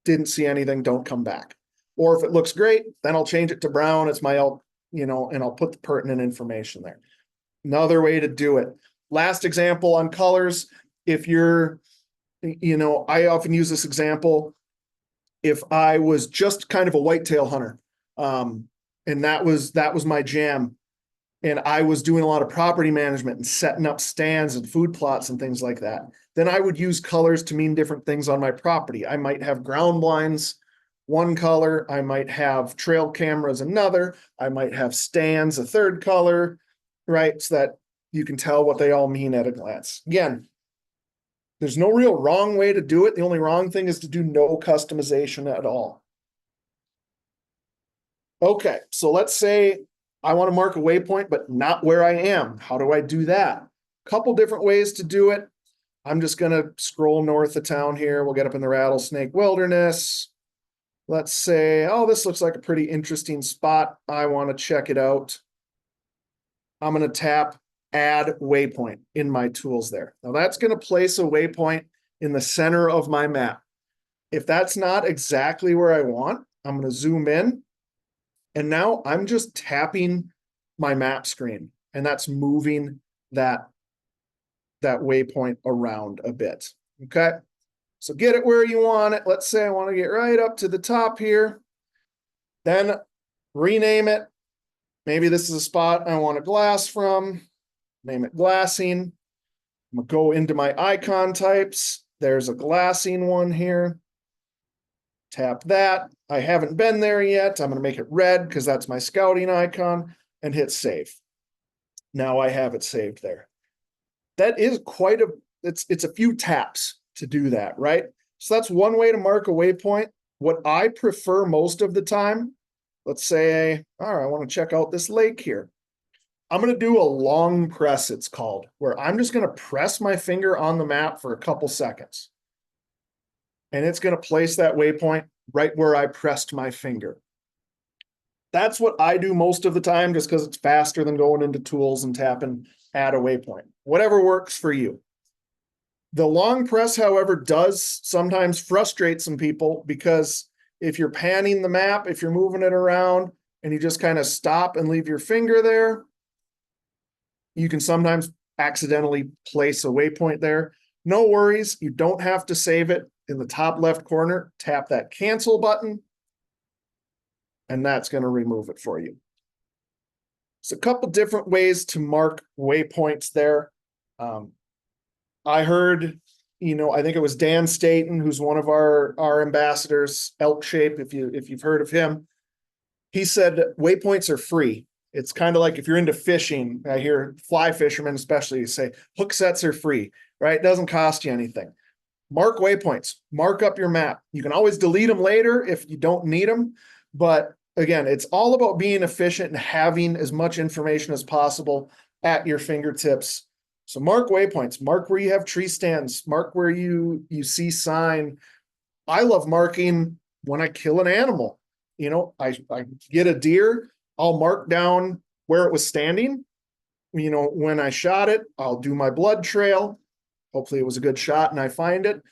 didn't see anything, don't come back. Or if it looks great, then I'll change it to brown, it's my elk, and I'll put the pertinent information there. Another way to do it. Last example on colors, if you're, I often use this example, if I was just kind of a whitetail hunter, and that was my jam, and I was doing a lot of property management and setting up stands and food plots and things like that, then I would use colors to mean different things on my property. I might have ground blinds one color, I might have trail cameras another, I might have stands a third color, right? So that you can tell what they all mean at a glance. Again, there's no real wrong way to do it. The only wrong thing is to do no customization at all. Okay, so let's say I want to mark a waypoint, but not where I am. How do I do that? A couple different ways to do it. I'm just going to scroll north of town here. We'll get up in the Rattlesnake Wilderness. Let's say, oh, this looks like a pretty interesting spot. I want to check it out. I'm going to tap add waypoint in my tools there. Now that's going to place a waypoint in the center of my map. If that's not exactly where I want, I'm going to zoom in. And now I'm just tapping my map screen, and that's moving that waypoint around a bit. Okay. So get it where you want it. Let's say I want to get right up to the top here. Then rename it. Maybe this is a spot I want a glass from. Name it glassing. I'm gonna go into my icon types. There's a glassing one here. Tap that. I haven't been there yet. I'm going to make it red because that's my scouting icon and hit save. Now I have it saved there. That is quite a, it's a few taps to do that, right? So that's one way to mark a waypoint. What I prefer most of the time, let's say, all right, I want to check out this lake here. I'm going to do a long press, it's called, where I'm just going to press my finger on the map for a couple seconds. And it's going to place that waypoint right where I pressed my finger. That's what I do most of the time, just because it's faster than going into tools and tapping add a waypoint. Whatever works for you. The long press, however, does sometimes frustrate some people, because if you're panning the map, if you're moving it around and you just kind of stop and leave your finger there, you can sometimes accidentally place a waypoint there. No worries, you don't have to save it. In the top left corner, tap that cancel button, and that's going to remove it for you. So a couple different ways to mark waypoints there. I heard, I think it was Dan Staten, who's one of our ambassadors, Elk Shape, if you've heard of him. He said waypoints are free. It's kind of like if you're into fishing, I hear fly fishermen especially say hook sets are free, right? It doesn't cost you anything. Mark waypoints, mark up your map. You can always delete them later if you don't need them. But again, it's all about being efficient and having as much information as possible at your fingertips. So mark waypoints, mark where you have tree stands, mark where you see sign. I love marking when I kill an animal. I get a deer, I'll mark down where it was standing. When I shot it, I'll do my blood trail. Hopefully it was a good shot and I find it.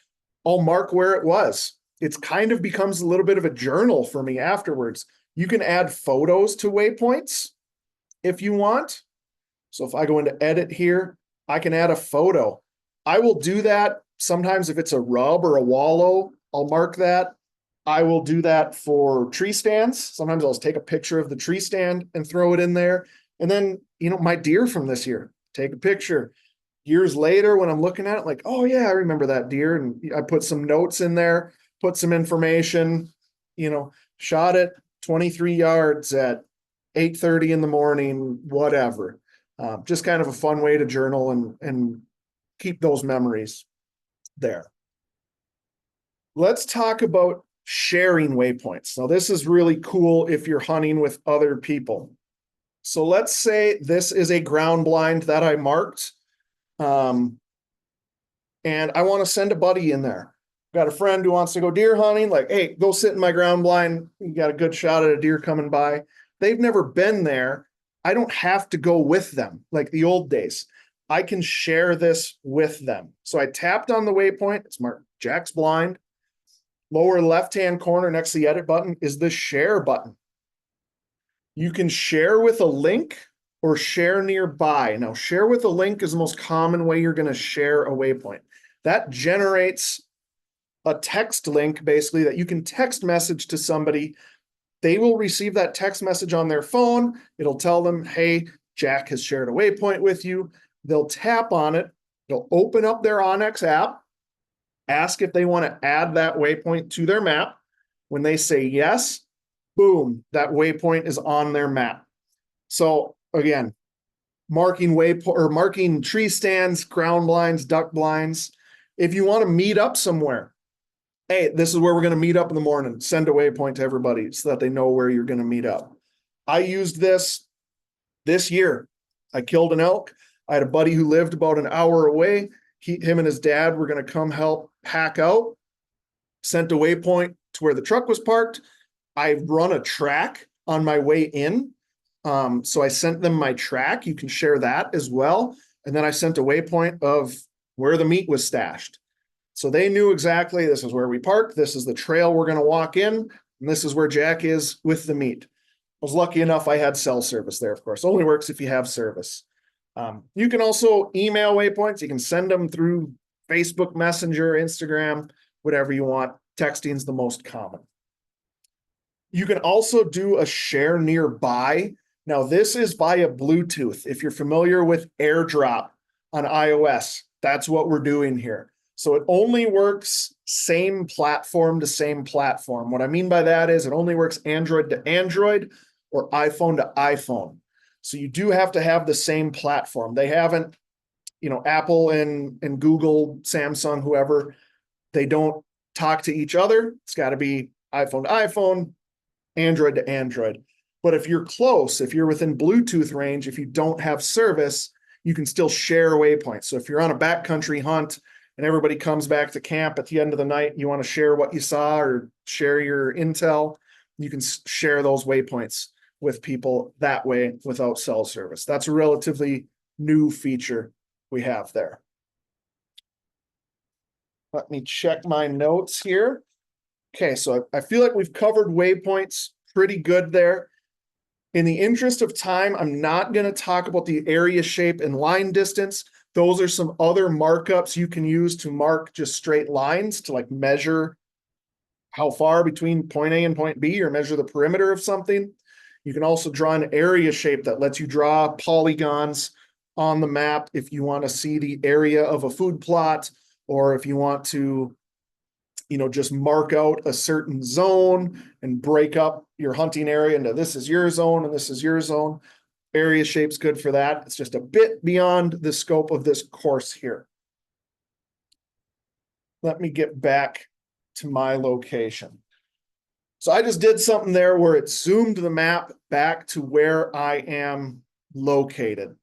I'll mark where it was. It's kind of becomes a little bit of a journal for me afterwards. You can add photos to waypoints if you want. So if I go into edit here, I can add a photo. I will do that sometimes if it's a rub or a wallow, I'll mark that. I will do that for tree stands. Sometimes I'll just take a picture of the tree stand and throw it in there. And then, my deer from this year, take a picture. Years later, when I'm looking at it, like, oh yeah, I remember that deer. And I put some notes in there, put some information, shot it 23 yards at 8:30 in the morning, whatever. Just kind of a fun way to journal and keep those memories there. Let's talk about sharing waypoints. Now, this is really cool if you're hunting with other people. So let's say this is a ground blind that I marked. And I want to send a buddy in there. Got a friend who wants to go deer hunting, like, hey, go sit in my ground blind. You got a good shot at a deer coming by. They've never been there. I don't have to go with them like the old days. I can share this with them. So I tapped on the waypoint. It's marked Jack's blind. Lower left-hand corner next to the edit button is the share button. You can share with a link or share nearby. Now, share with a link is the most common way you're going to share a waypoint. That generates a text link, basically, that you can text message to somebody. They will receive that text message on their phone. It'll tell them, hey, Jack has shared a waypoint with you. They'll tap on it. They'll open up their onX app, ask if they want to add that waypoint to their map. When they say yes, boom, that waypoint is on their map. So again, marking marking tree stands, ground blinds, duck blinds. If you want to meet up somewhere, hey, this is where we're going to meet up in the morning. Send a waypoint to everybody so that they know where you're going to meet up. I used this year. I killed an elk. I had a buddy who lived about an hour away. Him and his dad were going to come help pack out. Sent a waypoint to where the truck was parked. I run a track on my way in. So I sent them my track. You can share that as well. And then I sent a waypoint of where the meat was stashed. So they knew exactly this is where we parked. This is the trail we're going to walk in. And this is where Jack is with the meat. I was lucky enough I had cell service there, of course. Only works if you have service. You can also email waypoints. You can send them through Facebook Messenger, Instagram, whatever you want. Texting is the most common. You can also do a share nearby. Now, this is via Bluetooth. If you're familiar with AirDrop on iOS, that's what we're doing here. So it only works same platform to same platform. What I mean by that is it only works Android to Android or iPhone to iPhone. So you do have to have the same platform. They haven't, Apple and Google, Samsung, whoever, they don't talk to each other. It's got to be iPhone to iPhone, Android to Android. But if you're close, if you're within Bluetooth range, if you don't have service, you can still share waypoints. So if you're on a backcountry hunt and everybody comes back to camp at the end of the night, you want to share what you saw or share your intel, you can share those waypoints with people that way without cell service. That's a relatively new feature we have there. Let me check my notes here. Okay, so I feel like we've covered waypoints pretty good there. In the interest of time, I'm not going to talk about the area shape and line distance. Those are some other markups you can use to mark just straight lines to like measure how far between point A and point B or measure the perimeter of something. You can also draw an area shape that lets you draw polygons on the map if you want to see the area of a food plot, or if you want to just mark out a certain zone and break up your hunting area into this is your zone and this is your zone. Area shape's good for that. It's just a bit beyond the scope of this course here. Let me get back to my location. So I just did something there where it zoomed the map back to where I am located.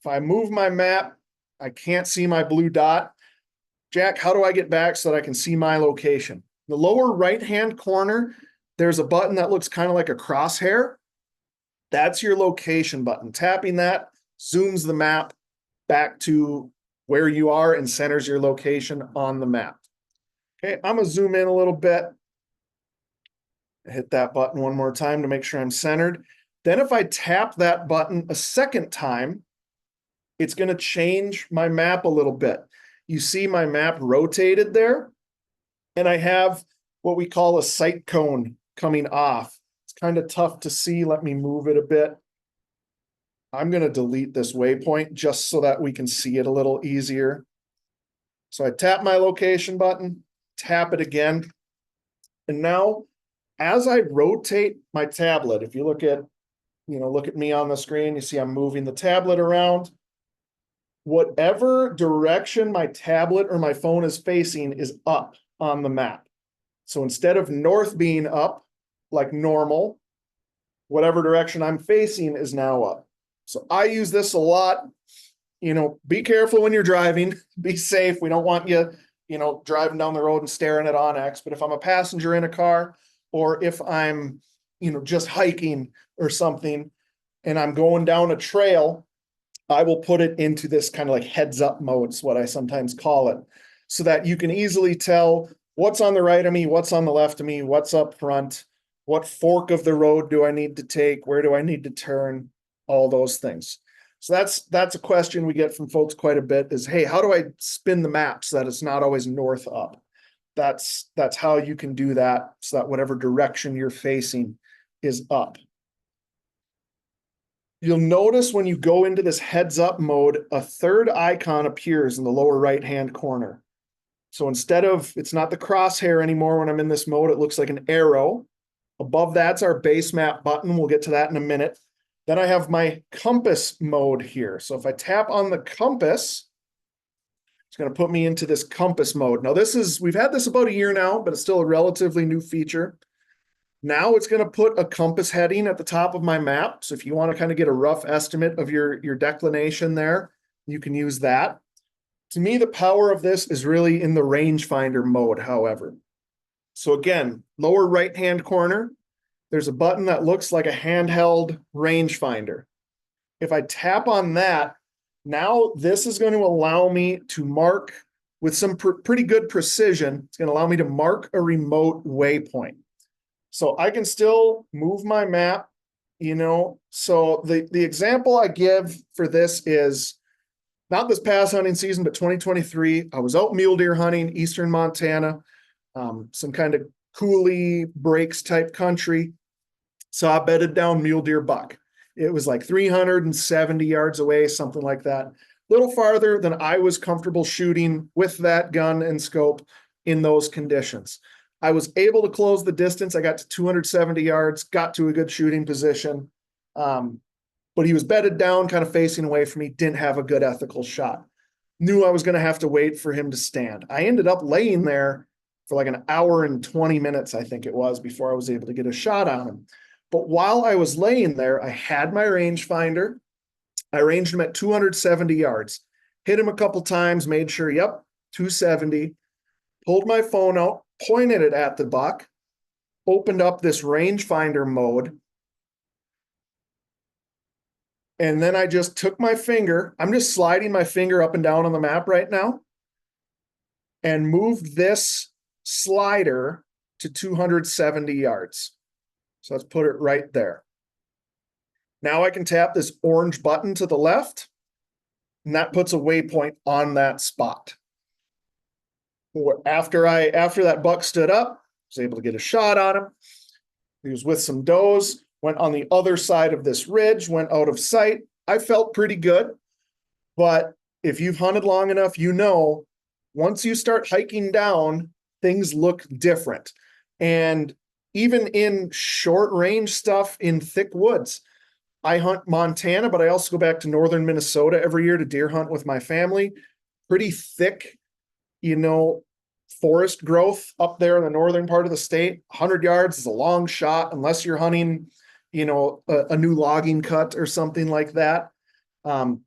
If I move my map, I can't see my blue dot. Jack, how do I get back so that I can see my location? In the lower right-hand corner, there's a button that looks kind of like a crosshair. That's your location button. Tapping that zooms the map back to where you are and centers your location on the map. Okay, I'm gonna zoom in a little bit. Hit that button one more time to make sure I'm centered. Then if I tap that button a second time, it's gonna change my map a little bit. You see my map rotated there, and I have what we call a sight cone coming off. It's kind of tough to see. Let me move it a bit. I'm going to delete this waypoint just so that we can see it a little easier. So I tap my location button, tap it again. And now as I rotate my tablet, if you look at me on the screen, you see I'm moving the tablet around. Whatever direction my tablet or my phone is facing is up on the map. So instead of north being up like normal, whatever direction I'm facing is now up. So I use this a lot. Be careful when you're driving, be safe. We don't want you, driving down the road and staring at onX. But if I'm a passenger in a car, or if I'm, just hiking or something, and I'm going down a trail, I will put it into this kind of like heads up mode, is what I sometimes call it, so that you can easily tell what's on the right of me, what's on the left of me, what's up front, what fork of the road do I need to take, where do I need to turn, all those things. So that's a question we get from folks quite a bit is, hey, how do I spin the map so that it's not always north up? That's how you can do that, so that whatever direction you're facing is up. You'll notice when you go into this heads up mode, a third icon appears in the lower right-hand corner. So instead of, it's not the crosshair anymore when I'm in this mode, it looks like an arrow. Above that's our base map button. We'll get to that in a minute. Then I have my compass mode here. So if I tap on the compass, it's going to put me into this compass mode. Now we've had this about a year now, but it's still a relatively new feature. Now it's going to put a compass heading at the top of my map. So if you want to kind of get a rough estimate of your declination there, you can use that. To me, the power of this is really in the rangefinder mode, however. So again, lower right-hand corner, there's a button that looks like a handheld rangefinder. If I tap on that, now this is going to allow me to mark with some pretty good precision. It's going to allow me to mark a remote waypoint. So I can still move my map, So the example I give for this is not this past hunting season, but 2023. I was out mule deer hunting, eastern Montana. some kind of coulee breaks type country. Saw a bedded down mule deer buck. It was like 370 yards away, something like that. A little farther than I was comfortable shooting with that gun and scope in those conditions. I was able to close the distance. I got to 270 yards, got to a good shooting position. But he was bedded down, kind of facing away from me, didn't have a good ethical shot. Knew I was going to have to wait for him to stand. I ended up laying there for like an hour and 20 minutes, I think it was, before I was able to get a shot on him. But while I was laying there, I had my rangefinder. I ranged him at 270 yards, hit him a couple times, made sure, yep, 270, pulled my phone out, pointed it at the buck, opened up this rangefinder mode. And then I just took my finger, I'm just sliding my finger up and down on the map right now, and moved this slider to 270 yards. So let's put it right there. Now I can tap this orange button to the left, and that puts a waypoint on that spot. After that buck stood up, I was able to get a shot on him. He was with some does, went on the other side of this ridge, went out of sight. I felt pretty good, but if you've hunted long enough, you know, once you start hiking down, things look different. And even in short range stuff in thick woods, I hunt Montana, but I also go back to northern Minnesota every year to deer hunt with my family. Pretty thick, forest growth up there in the northern part of the state. 100 yards is a long shot unless you're hunting, a new logging cut or something like that. But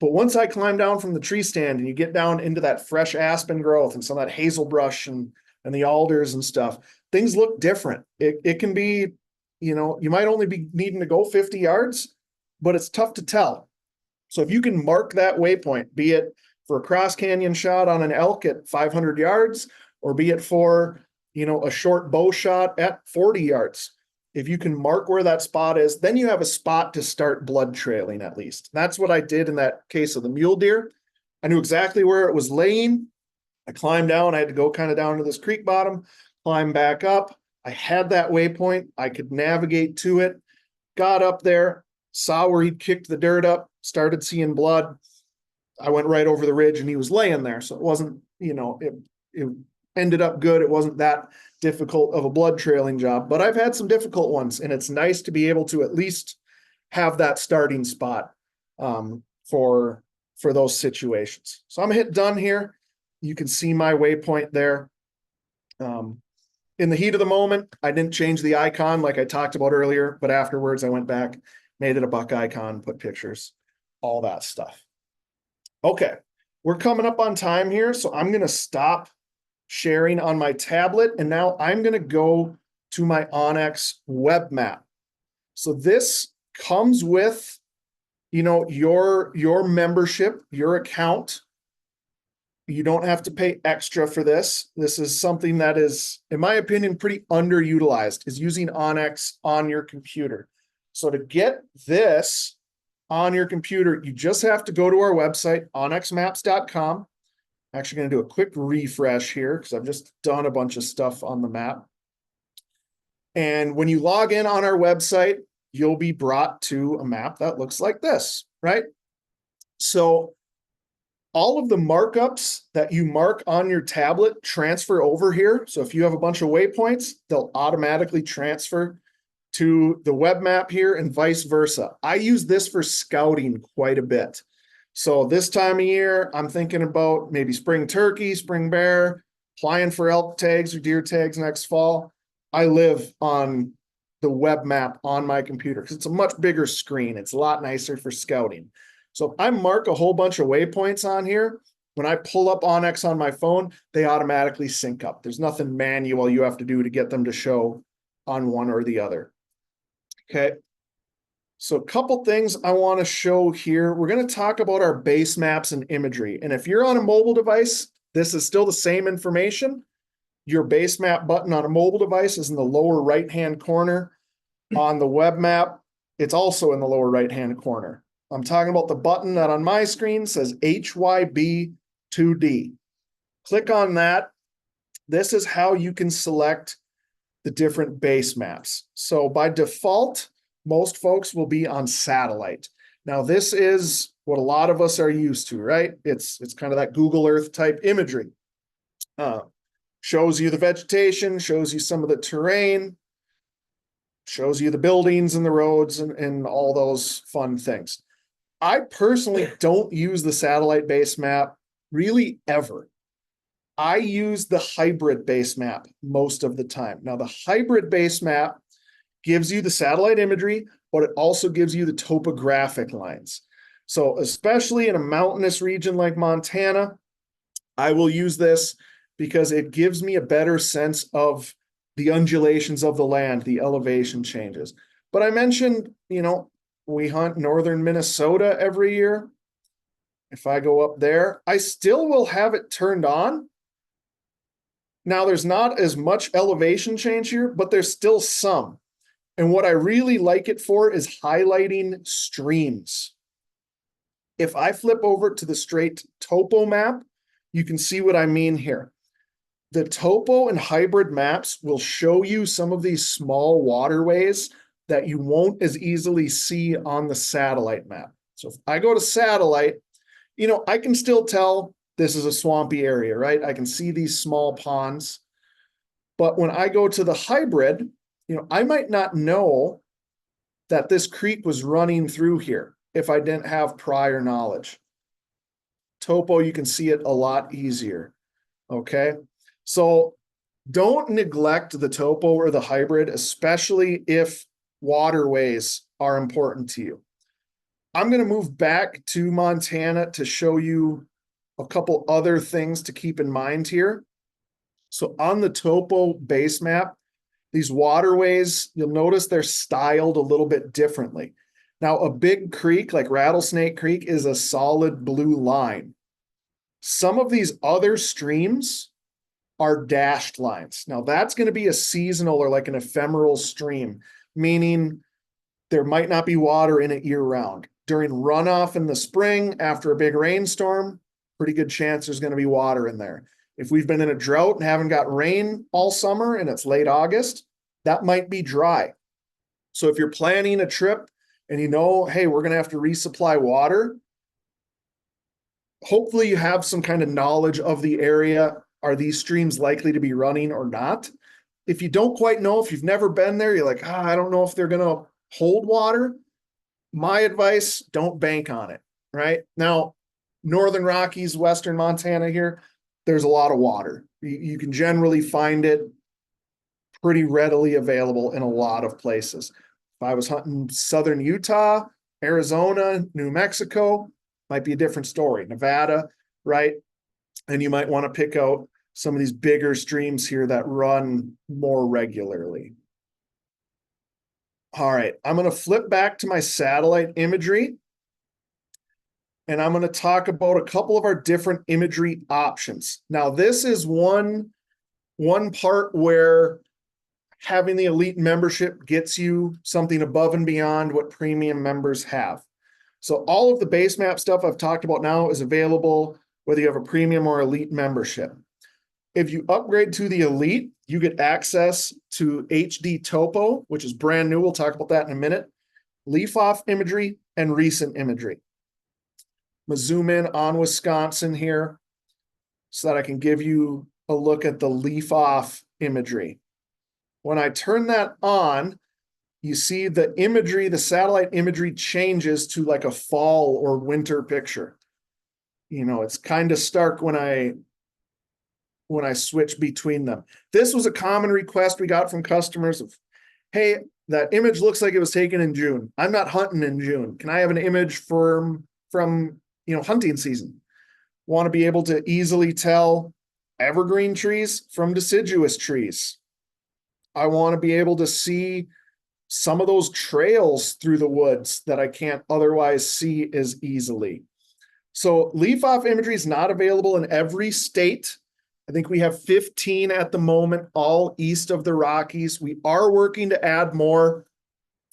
once I climb down from the tree stand and you get down into that fresh aspen growth and some of that hazel brush and the alders and stuff, things look different. It can be, you might only be needing to go 50 yards, but it's tough to tell. So if you can mark that waypoint, be it for a cross canyon shot on an elk at 500 yards, or be it for, a short bow shot at 40 yards, if you can mark where that spot is, then you have a spot to start blood trailing at least. That's what I did in that case of the mule deer. I knew exactly where it was laying. I climbed down. I had to go kind of down to this creek bottom, climb back up. I had that waypoint. I could navigate to it, got up there, saw where he'd kicked the dirt up, started seeing blood. I went right over the ridge and he was laying there. So it wasn't, it ended up good. It wasn't that difficult of a blood trailing job, but I've had some difficult ones, and it's nice to be able to at least have that starting spot for those situations. So I'm gonna hit done here. You can see my waypoint there. In the heat of the moment, I didn't change the icon like I talked about earlier, but afterwards I went back, made it a buck icon, put pictures, all that stuff. Okay, we're coming up on time here, so I'm gonna stop sharing on my tablet, and now I'm going to go to my onX web map. So this comes with, your membership, your account. You don't have to pay extra for this. This is something that is, in my opinion, pretty underutilized, is using onX on your computer. So to get this on your computer, you just have to go to our website, onxmaps.com. Actually going to do a quick refresh here because I've just done a bunch of stuff on the map. And when you log in on our website, you'll be brought to a map that looks like this, right? So all of the markups that you mark on your tablet transfer over here. So if you have a bunch of waypoints, they'll automatically transfer to the web map here and vice versa. I use this for scouting quite a bit. So this time of year, I'm thinking about maybe spring turkey, spring bear, applying for elk tags or deer tags next fall. I live on the web map on my computer because it's a much bigger screen. It's a lot nicer for scouting. So if I mark a whole bunch of waypoints on here, when I pull up onX on my phone, they automatically sync up. There's nothing manual you have to do to get them to show on one or the other. Okay. So a couple things I want to show here. We're going to talk about our base maps and imagery. And if you're on a mobile device, this is still the same information. Your base map button on a mobile device is in the lower right-hand corner. On the web map, it's also in the lower right-hand corner. I'm talking about the button that on my screen says HYB2D. Click on that. this is how you can select the different base maps. So by default, most folks will be on satellite. Now, this is what a lot of us are used to, right? It's kind of that Google Earth type imagery. Shows you the vegetation, shows you some of the terrain, shows you the buildings and the roads and all those fun things. I personally don't use the satellite base map really ever. I use the hybrid base map most of the time. Now, the hybrid base map gives you the satellite imagery, but it also gives you the topographic lines. So especially in a mountainous region like Montana, I will use this because it gives me a better sense of the undulations of the land, the elevation changes. But I mentioned, we hunt northern Minnesota every year. If I go up there, I still will have it turned on. Now, there's not as much elevation change here, but there's still some. And what I really like it for is highlighting streams. If I flip over to the straight topo map, you can see what I mean here. The topo and hybrid maps will show you some of these small waterways that you won't as easily see on the satellite map. So if I go to satellite, I can still tell this is a swampy area, right? I can see these small ponds. But when I go to the hybrid, I might not know that this creek was running through here if I didn't have prior knowledge. Topo, you can see it a lot easier. Okay. So don't neglect the topo or the hybrid, especially if waterways are important to you. I'm going to move back to Montana to show you a couple other things to keep in mind here. So on the topo base map, these waterways, you'll notice they're styled a little bit differently. Now, a big creek like Rattlesnake Creek is a solid blue line. Some of these other streams are dashed lines. Now, that's going to be a seasonal or like an ephemeral stream, meaning there might not be water in it year round. During runoff in the spring after a big rainstorm, pretty good chance there's going to be water in there. If we've been in a drought and haven't got rain all summer and it's late August, that might be dry. So if you're planning a trip and hey, we're going to have to resupply water, hopefully you have some kind of knowledge of the area. Are these streams likely to be running or not? If you don't quite know, if you've never been there, you're like, I don't know if they're going to hold water. My advice, don't bank on it, right? Now, Northern Rockies, Western Montana here, there's a lot of water. You can generally find it pretty readily available in a lot of places. If I was hunting Southern Utah, Arizona, New Mexico, might be a different story. Nevada, right? And you might want to pick out some of these bigger streams here that run more regularly. All right, I'm going to flip back to my satellite imagery. And I'm going to talk about a couple of our different imagery options. Now, this is one part where having the elite membership gets you something above and beyond what premium members have. So all of the base map stuff I've talked about now is available whether you have a premium or elite membership. If you upgrade to the elite, you get access to HD Topo, which is brand new. We'll talk about that in a minute. Leaf off imagery and recent imagery. I'm going to zoom in on Wisconsin here so that I can give you a look at the leaf off imagery. When I turn that on, you see the imagery, the satellite imagery changes to like a fall or winter picture. It's kind of stark when I switch between them. This was a common request we got from customers of, hey, that image looks like it was taken in June. I'm not hunting in June. Can I have an image from hunting season? Want to be able to easily tell evergreen trees from deciduous trees. I want to be able to see some of those trails through the woods that I can't otherwise see as easily. So leaf off imagery is not available in every state. I think we have 15 at the moment, all east of the Rockies. We are working to add more.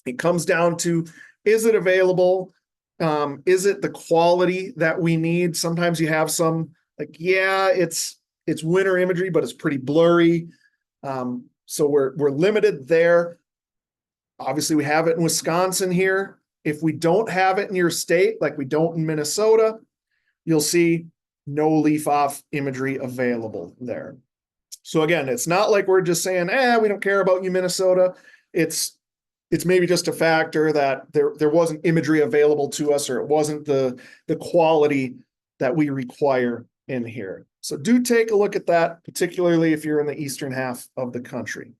It comes down to, is it available? Is it the quality that we need? Sometimes you have some like, yeah, it's it's winter imagery, but it's pretty blurry. So we're limited there. Obviously, we have it in Wisconsin here. If we don't have it in your state, like we don't in Minnesota, you'll see no leaf off imagery available there. So again, it's not like we're just saying, we don't care about you, Minnesota. It's maybe just a factor that there wasn't imagery available to us, or it wasn't the quality that we require in here. So do take a look at that, particularly if you're in the eastern half of the country.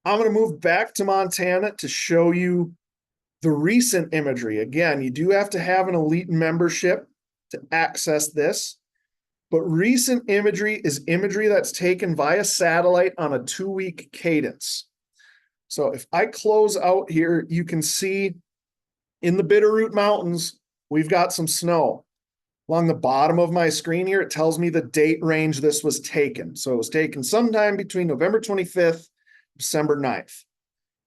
I'm going to move back to Montana to show you the recent imagery. Again, you do have to have an elite membership to access this, but recent imagery is imagery that's taken via satellite on a 2-week cadence. So if I close out here, you can see in the Bitterroot Mountains, we've got some snow. Along the bottom of my screen here, it tells me the date range this was taken. So it was taken sometime between November 25th, December 9th.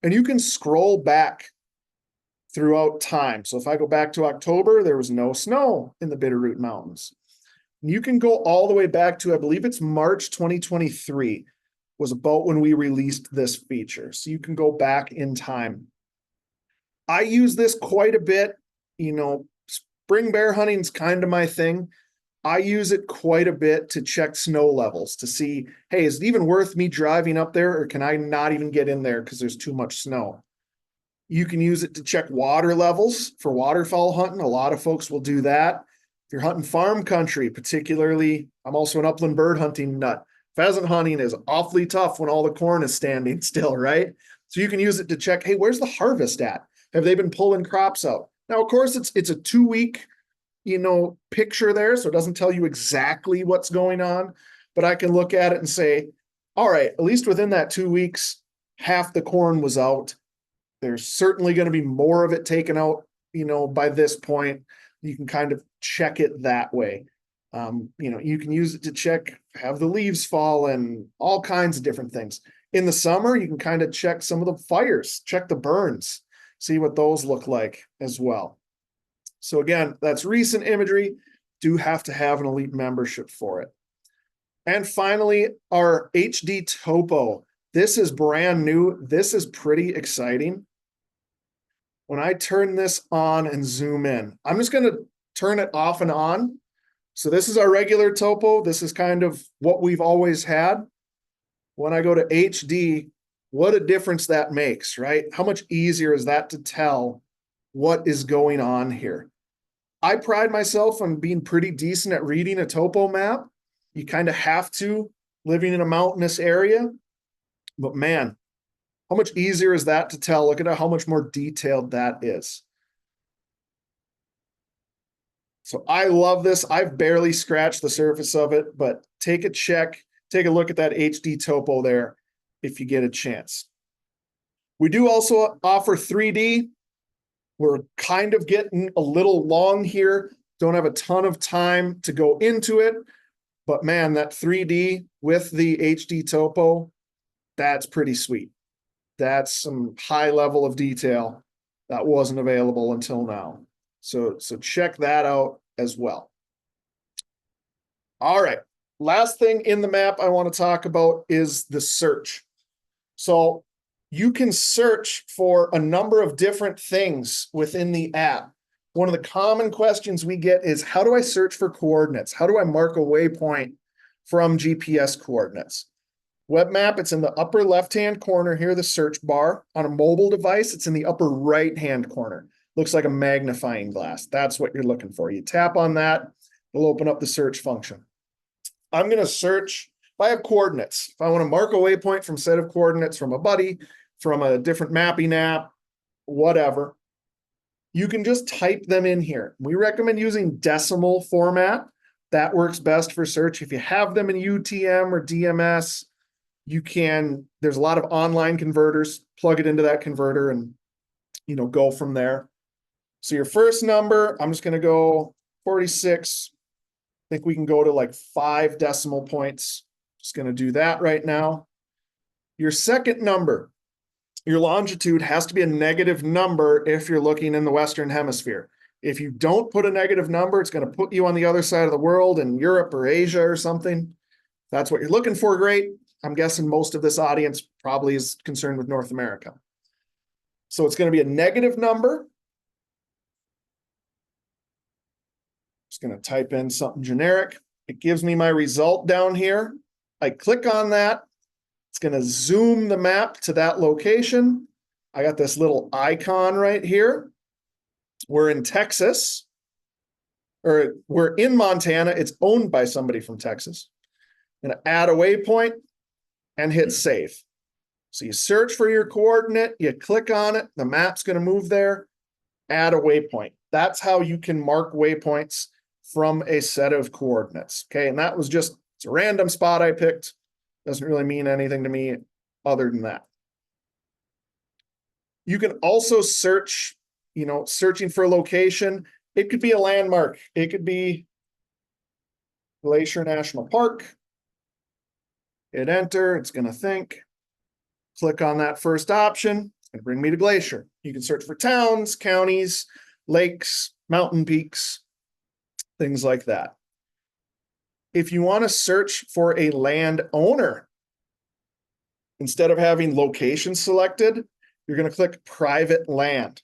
And you can scroll back throughout time. So if I go back to October, there was no snow in the Bitterroot Mountains. You can go all the way back to, I believe it's March 2023 was about when we released this feature. So you can go back in time. I use this quite a bit. Spring bear hunting is kind of my thing. I use it quite a bit to check snow levels to see, hey, is it even worth me driving up there, or can I not even get in there because there's too much snow? You can use it to check water levels for waterfowl hunting. A lot of folks will do that. If you're hunting farm country, particularly, I'm also an upland bird hunting nut. Pheasant hunting is awfully tough when all the corn is standing still, right? So you can use it to check, hey, where's the harvest at? Have they been pulling crops out? Now, of course, it's a 2-week, picture there, so it doesn't tell you exactly what's going on, but I can look at it and say, all right, at least within that 2 weeks, half the corn was out. There's certainly going to be more of it taken out, by this point. You can kind of check it that way. You can use it to check, have the leaves fall, and all kinds of different things. In the summer, you can kind of check some of the fires, check the burns, see what those look like as well. So again, that's recent imagery. Do have to have an elite membership for it. And finally, our HD topo. This is brand new. This is pretty exciting. When I turn this on and zoom in, I'm just going to turn it off and on. So this is our regular topo. This is kind of what we've always had. When I go to HD, what a difference that makes, right? How much easier is that to tell what is going on here? I pride myself on being pretty decent at reading a topo map. You kind of have to, living in a mountainous area. But man, how much easier is that to tell? Look at how much more detailed that is. So I love this. I've barely scratched the surface of it, but take a look at that HD topo there if you get a chance. We do also offer 3D. We're kind of getting a little long here. Don't have a ton of time to go into it, but man, that 3D with the HD topo, that's pretty sweet. That's some high level of detail that wasn't available until now. So check that out as well. All right. Last thing in the map I want to talk about is the search. So you can search for a number of different things within the app. One of the common questions we get is, how do I search for coordinates? How do I mark a waypoint from GPS coordinates? Web map, it's in the upper left-hand corner here, the search bar. On a mobile device, it's in the upper right-hand corner. Looks like a magnifying glass. That's what you're looking for. You tap on that, it'll open up the search function. I'm going to search if I have coordinates. If I want to mark a waypoint from a set of coordinates from a buddy, from a different mapping app, whatever, you can just type them in here. We recommend using decimal format. That works best for search. If you have them in UTM or DMS, you can, there's a lot of online converters, plug it into that converter and, go from there. So your first number, I'm just going to go 46. I think we can go to like 5 decimal points. Just going to do that right now. Your second number, your longitude has to be a negative number if you're looking in the Western Hemisphere. If you don't put a negative number, it's going to put you on the other side of the world in Europe or Asia or something. If that's what you're looking for, great. I'm guessing most of this audience probably is concerned with North America. So it's going to be a negative number. Just going to type in something generic. It gives me my result down here. I click on that. It's going to zoom the map to that location. I got this little icon right here. We're in Texas, or we're in Montana. It's owned by somebody from Texas. I'm going to add a waypoint and hit save. So you search for your coordinate, you click on it, the map's going to move there, add a waypoint. That's how you can mark waypoints from a set of coordinates. Okay, and that was just, it's a random spot I picked. Doesn't really mean anything to me other than that. You can also search, searching for a location. It could be a landmark. It could be Glacier National Park. Hit enter, it's going to think. Click on that first option, it's going to bring me to Glacier. You can search for towns, counties, lakes, mountain peaks, things like that. If you want to search for a landowner, instead of having location selected, you're going to click private land.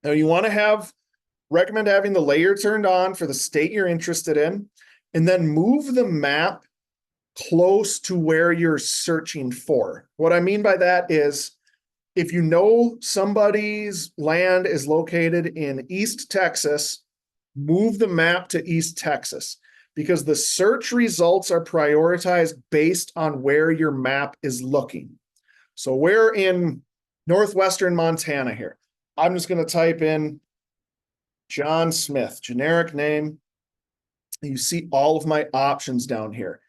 Now you want to recommend having the layer turned on for the state you're interested in, and then move the map close to where you're searching for. What I mean by that is, if you know somebody's land is located in East Texas, move the map to East Texas, because the search results are prioritized based on where your map is looking. So we're in northwestern Montana here. I'm just going to type in John Smith, generic name. You see all of my options down here.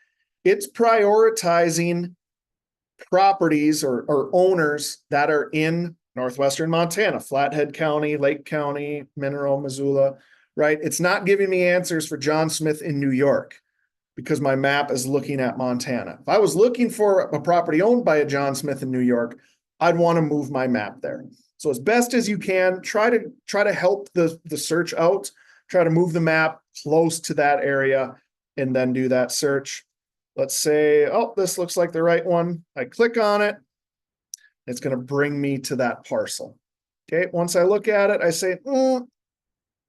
It's prioritizing properties or owners that are in northwestern Montana, Flathead County, Lake County, Mineral, Missoula, right? It's not giving me answers for John Smith in New York because my map is looking at Montana. If I was looking for a property owned by a John Smith in New York, I'd want to move my map there. So as best as you can, try to help the search out, try to move the map close to that area and then do that search. Let's say, oh, this looks like the right one. I click on it. It's going to bring me to that parcel. Okay, once I look at it, I say,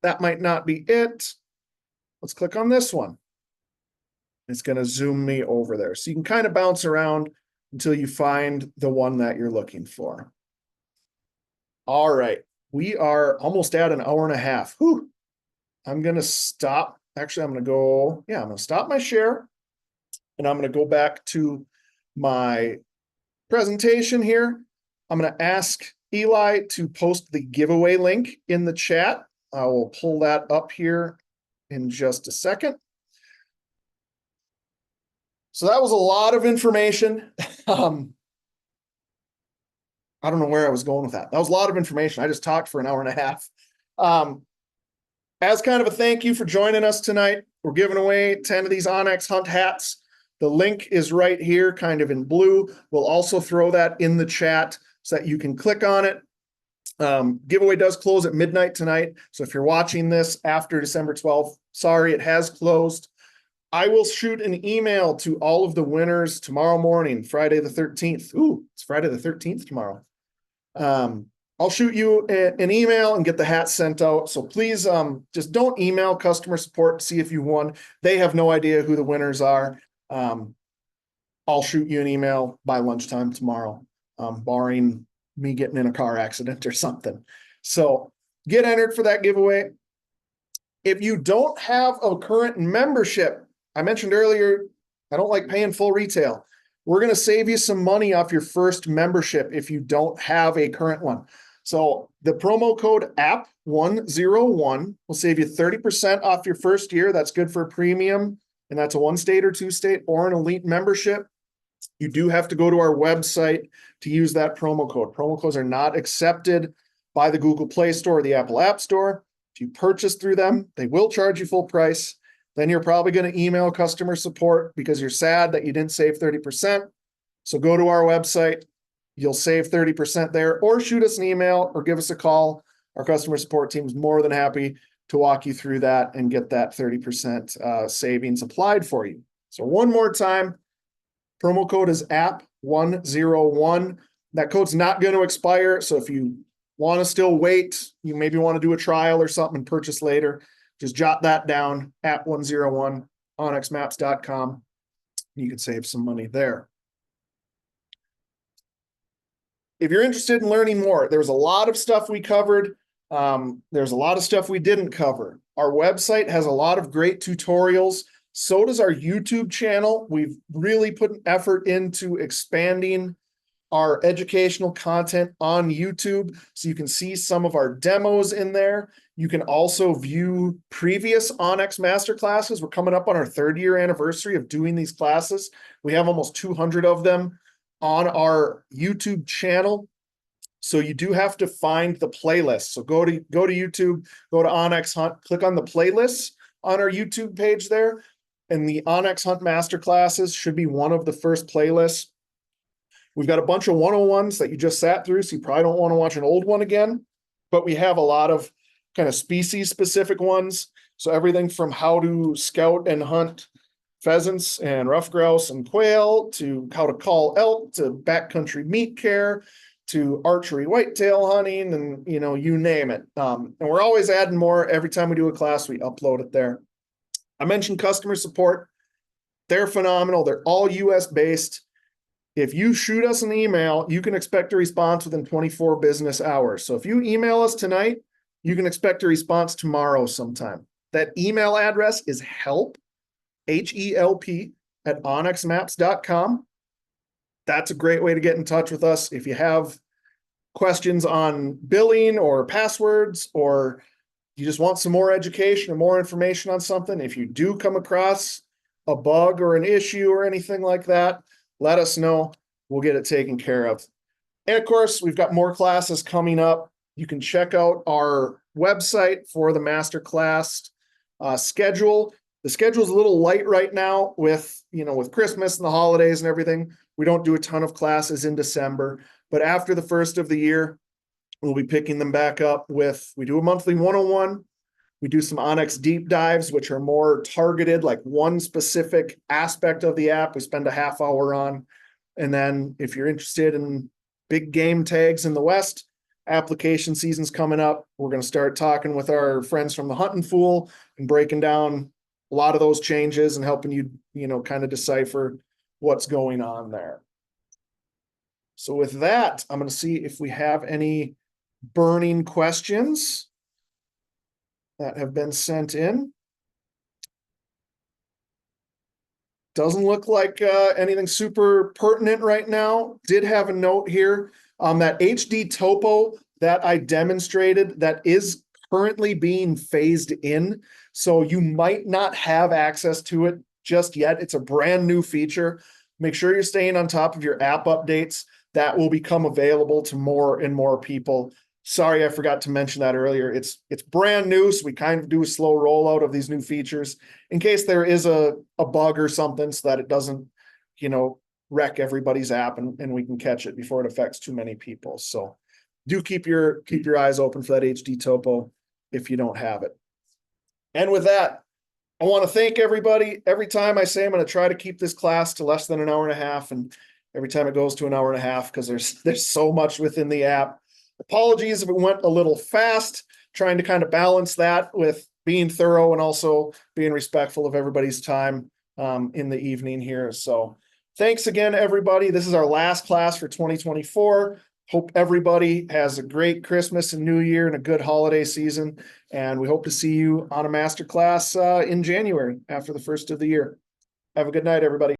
that might not be it. Let's click on this one. It's going to zoom me over there. So you can kind of bounce around until you find the one that you're looking for. All right, we are almost at an hour and a half. Whew. I'm going to stop. Actually, I'm going to stop my share. And I'm going to go back to my presentation here. I'm going to ask Eli to post the giveaway link in the chat. I will pull that up here in just a second. So that was a lot of information. I don't know where I was going with that. That was a lot of information. I just talked for an hour and a half. As kind of a thank you for joining us tonight, we're giving away 10 of these onX Hunt hats. The link is right here, kind of in blue. We'll also throw that in the chat so that you can click on it. Giveaway does close at midnight tonight. So if you're watching this after December 12th, sorry, it has closed. I will shoot an email to all of the winners tomorrow morning, Friday the 13th. Ooh, it's Friday the 13th tomorrow. I'll shoot you an email and get the hat sent out. So please just don't email customer support to see if you won. They have no idea who the winners are. I'll shoot you an email by lunchtime tomorrow, barring me getting in a car accident or something. So get entered for that giveaway. If you don't have a current membership, I mentioned earlier, I don't like paying full retail. We're going to save you some money off your first membership if you don't have a current one. So the promo code app101 will save you 30% off your first year. That's good for a premium, and that's a 1-state or 2-state or an elite membership. You do have to go to our website to use that promo code. Promo codes are not accepted by the Google Play Store or the Apple App Store. If you purchase through them, they will charge you full price. Then you're probably going to email customer support because you're sad that you didn't save 30%. So go to our website. You'll save 30% there, or shoot us an email or give us a call. Our customer support team is more than happy to walk you through that and get that 30% savings applied for you. So one more time, promo code is app101. That code's not going to expire. So if you want to still wait, you maybe want to do a trial or something and purchase later, just jot that down, app101, onxmaps.com. You can save some money there. If you're interested in learning more, there's a lot of stuff we covered. There's a lot of stuff we didn't cover. Our website has a lot of great tutorials. So does our YouTube channel. We've really put an effort into expanding our educational content on YouTube. So you can see some of our demos in there. You can also view previous onX masterclasses. We're coming up on our 3rd-year anniversary of doing these classes. We have almost 200 of them on our YouTube channel. So you do have to find the playlist. So go to YouTube, go to onX Hunt, click on the playlists on our YouTube page there. And the onX Hunt Masterclasses should be one of the first playlists. We've got a bunch of 101s that you just sat through, so you probably don't want to watch an old one again. But we have a lot of kind of species-specific ones. So everything from how to scout and hunt pheasants and rough grouse and quail, to how to call elk, to backcountry meat care, to archery whitetail hunting, and you name it. And we're always adding more. Every time we do a class, we upload it there. I mentioned customer support. They're phenomenal. They're all US based. If you shoot us an email, you can expect a response within 24 business hours. So if you email us tonight, you can expect a response tomorrow sometime. That email address is help, HELP, at onxmaps.com. That's a great way to get in touch with us. If you have questions on billing or passwords, or you just want some more education or more information on something, if you do come across a bug or an issue or anything like that, let us know. We'll get it taken care of. And of course, we've got more classes coming up. You can check out our website for the Masterclass schedule. The schedule is a little light right now with Christmas and the holidays and everything. We don't do a ton of classes in December, but after the first of the year, we'll be picking them back up we do a monthly 101. We do some onX deep dives, which are more targeted, like one specific aspect of the app we spend a half hour on. And then if you're interested in big game tags in the West, application season's coming up. We're going to start talking with our friends from the Hunting Fool and breaking down a lot of those changes and helping you, kind of decipher what's going on there. So with that, I'm going to see if we have any burning questions that have been sent in. Doesn't look like anything super pertinent right now. Did have a note here on that HD topo that I demonstrated that is currently being phased in. So you might not have access to it just yet. It's a brand new feature. Make sure you're staying on top of your app updates. That will become available to more and more people. Sorry, I forgot to mention that earlier. It's brand new, so we kind of do a slow rollout of these new features in case there is a bug or something, so that it doesn't, wreck everybody's app and we can catch it before it affects too many people. So do keep your eyes open for that HD topo if you don't have it. And with that, I want to thank everybody. Every time I say I'm going to try to keep this class to less than an hour and a half, and every time it goes to an hour and a half because there's so much within the app. Apologies if it went a little fast, trying to kind of balance that with being thorough and also being respectful of everybody's time in the evening here. So thanks again, everybody. This is our last class for 2024. Hope everybody has a great Christmas and New Year and a good holiday season. And we hope to see you on a masterclass in January after the first of the year. Have a good night, everybody.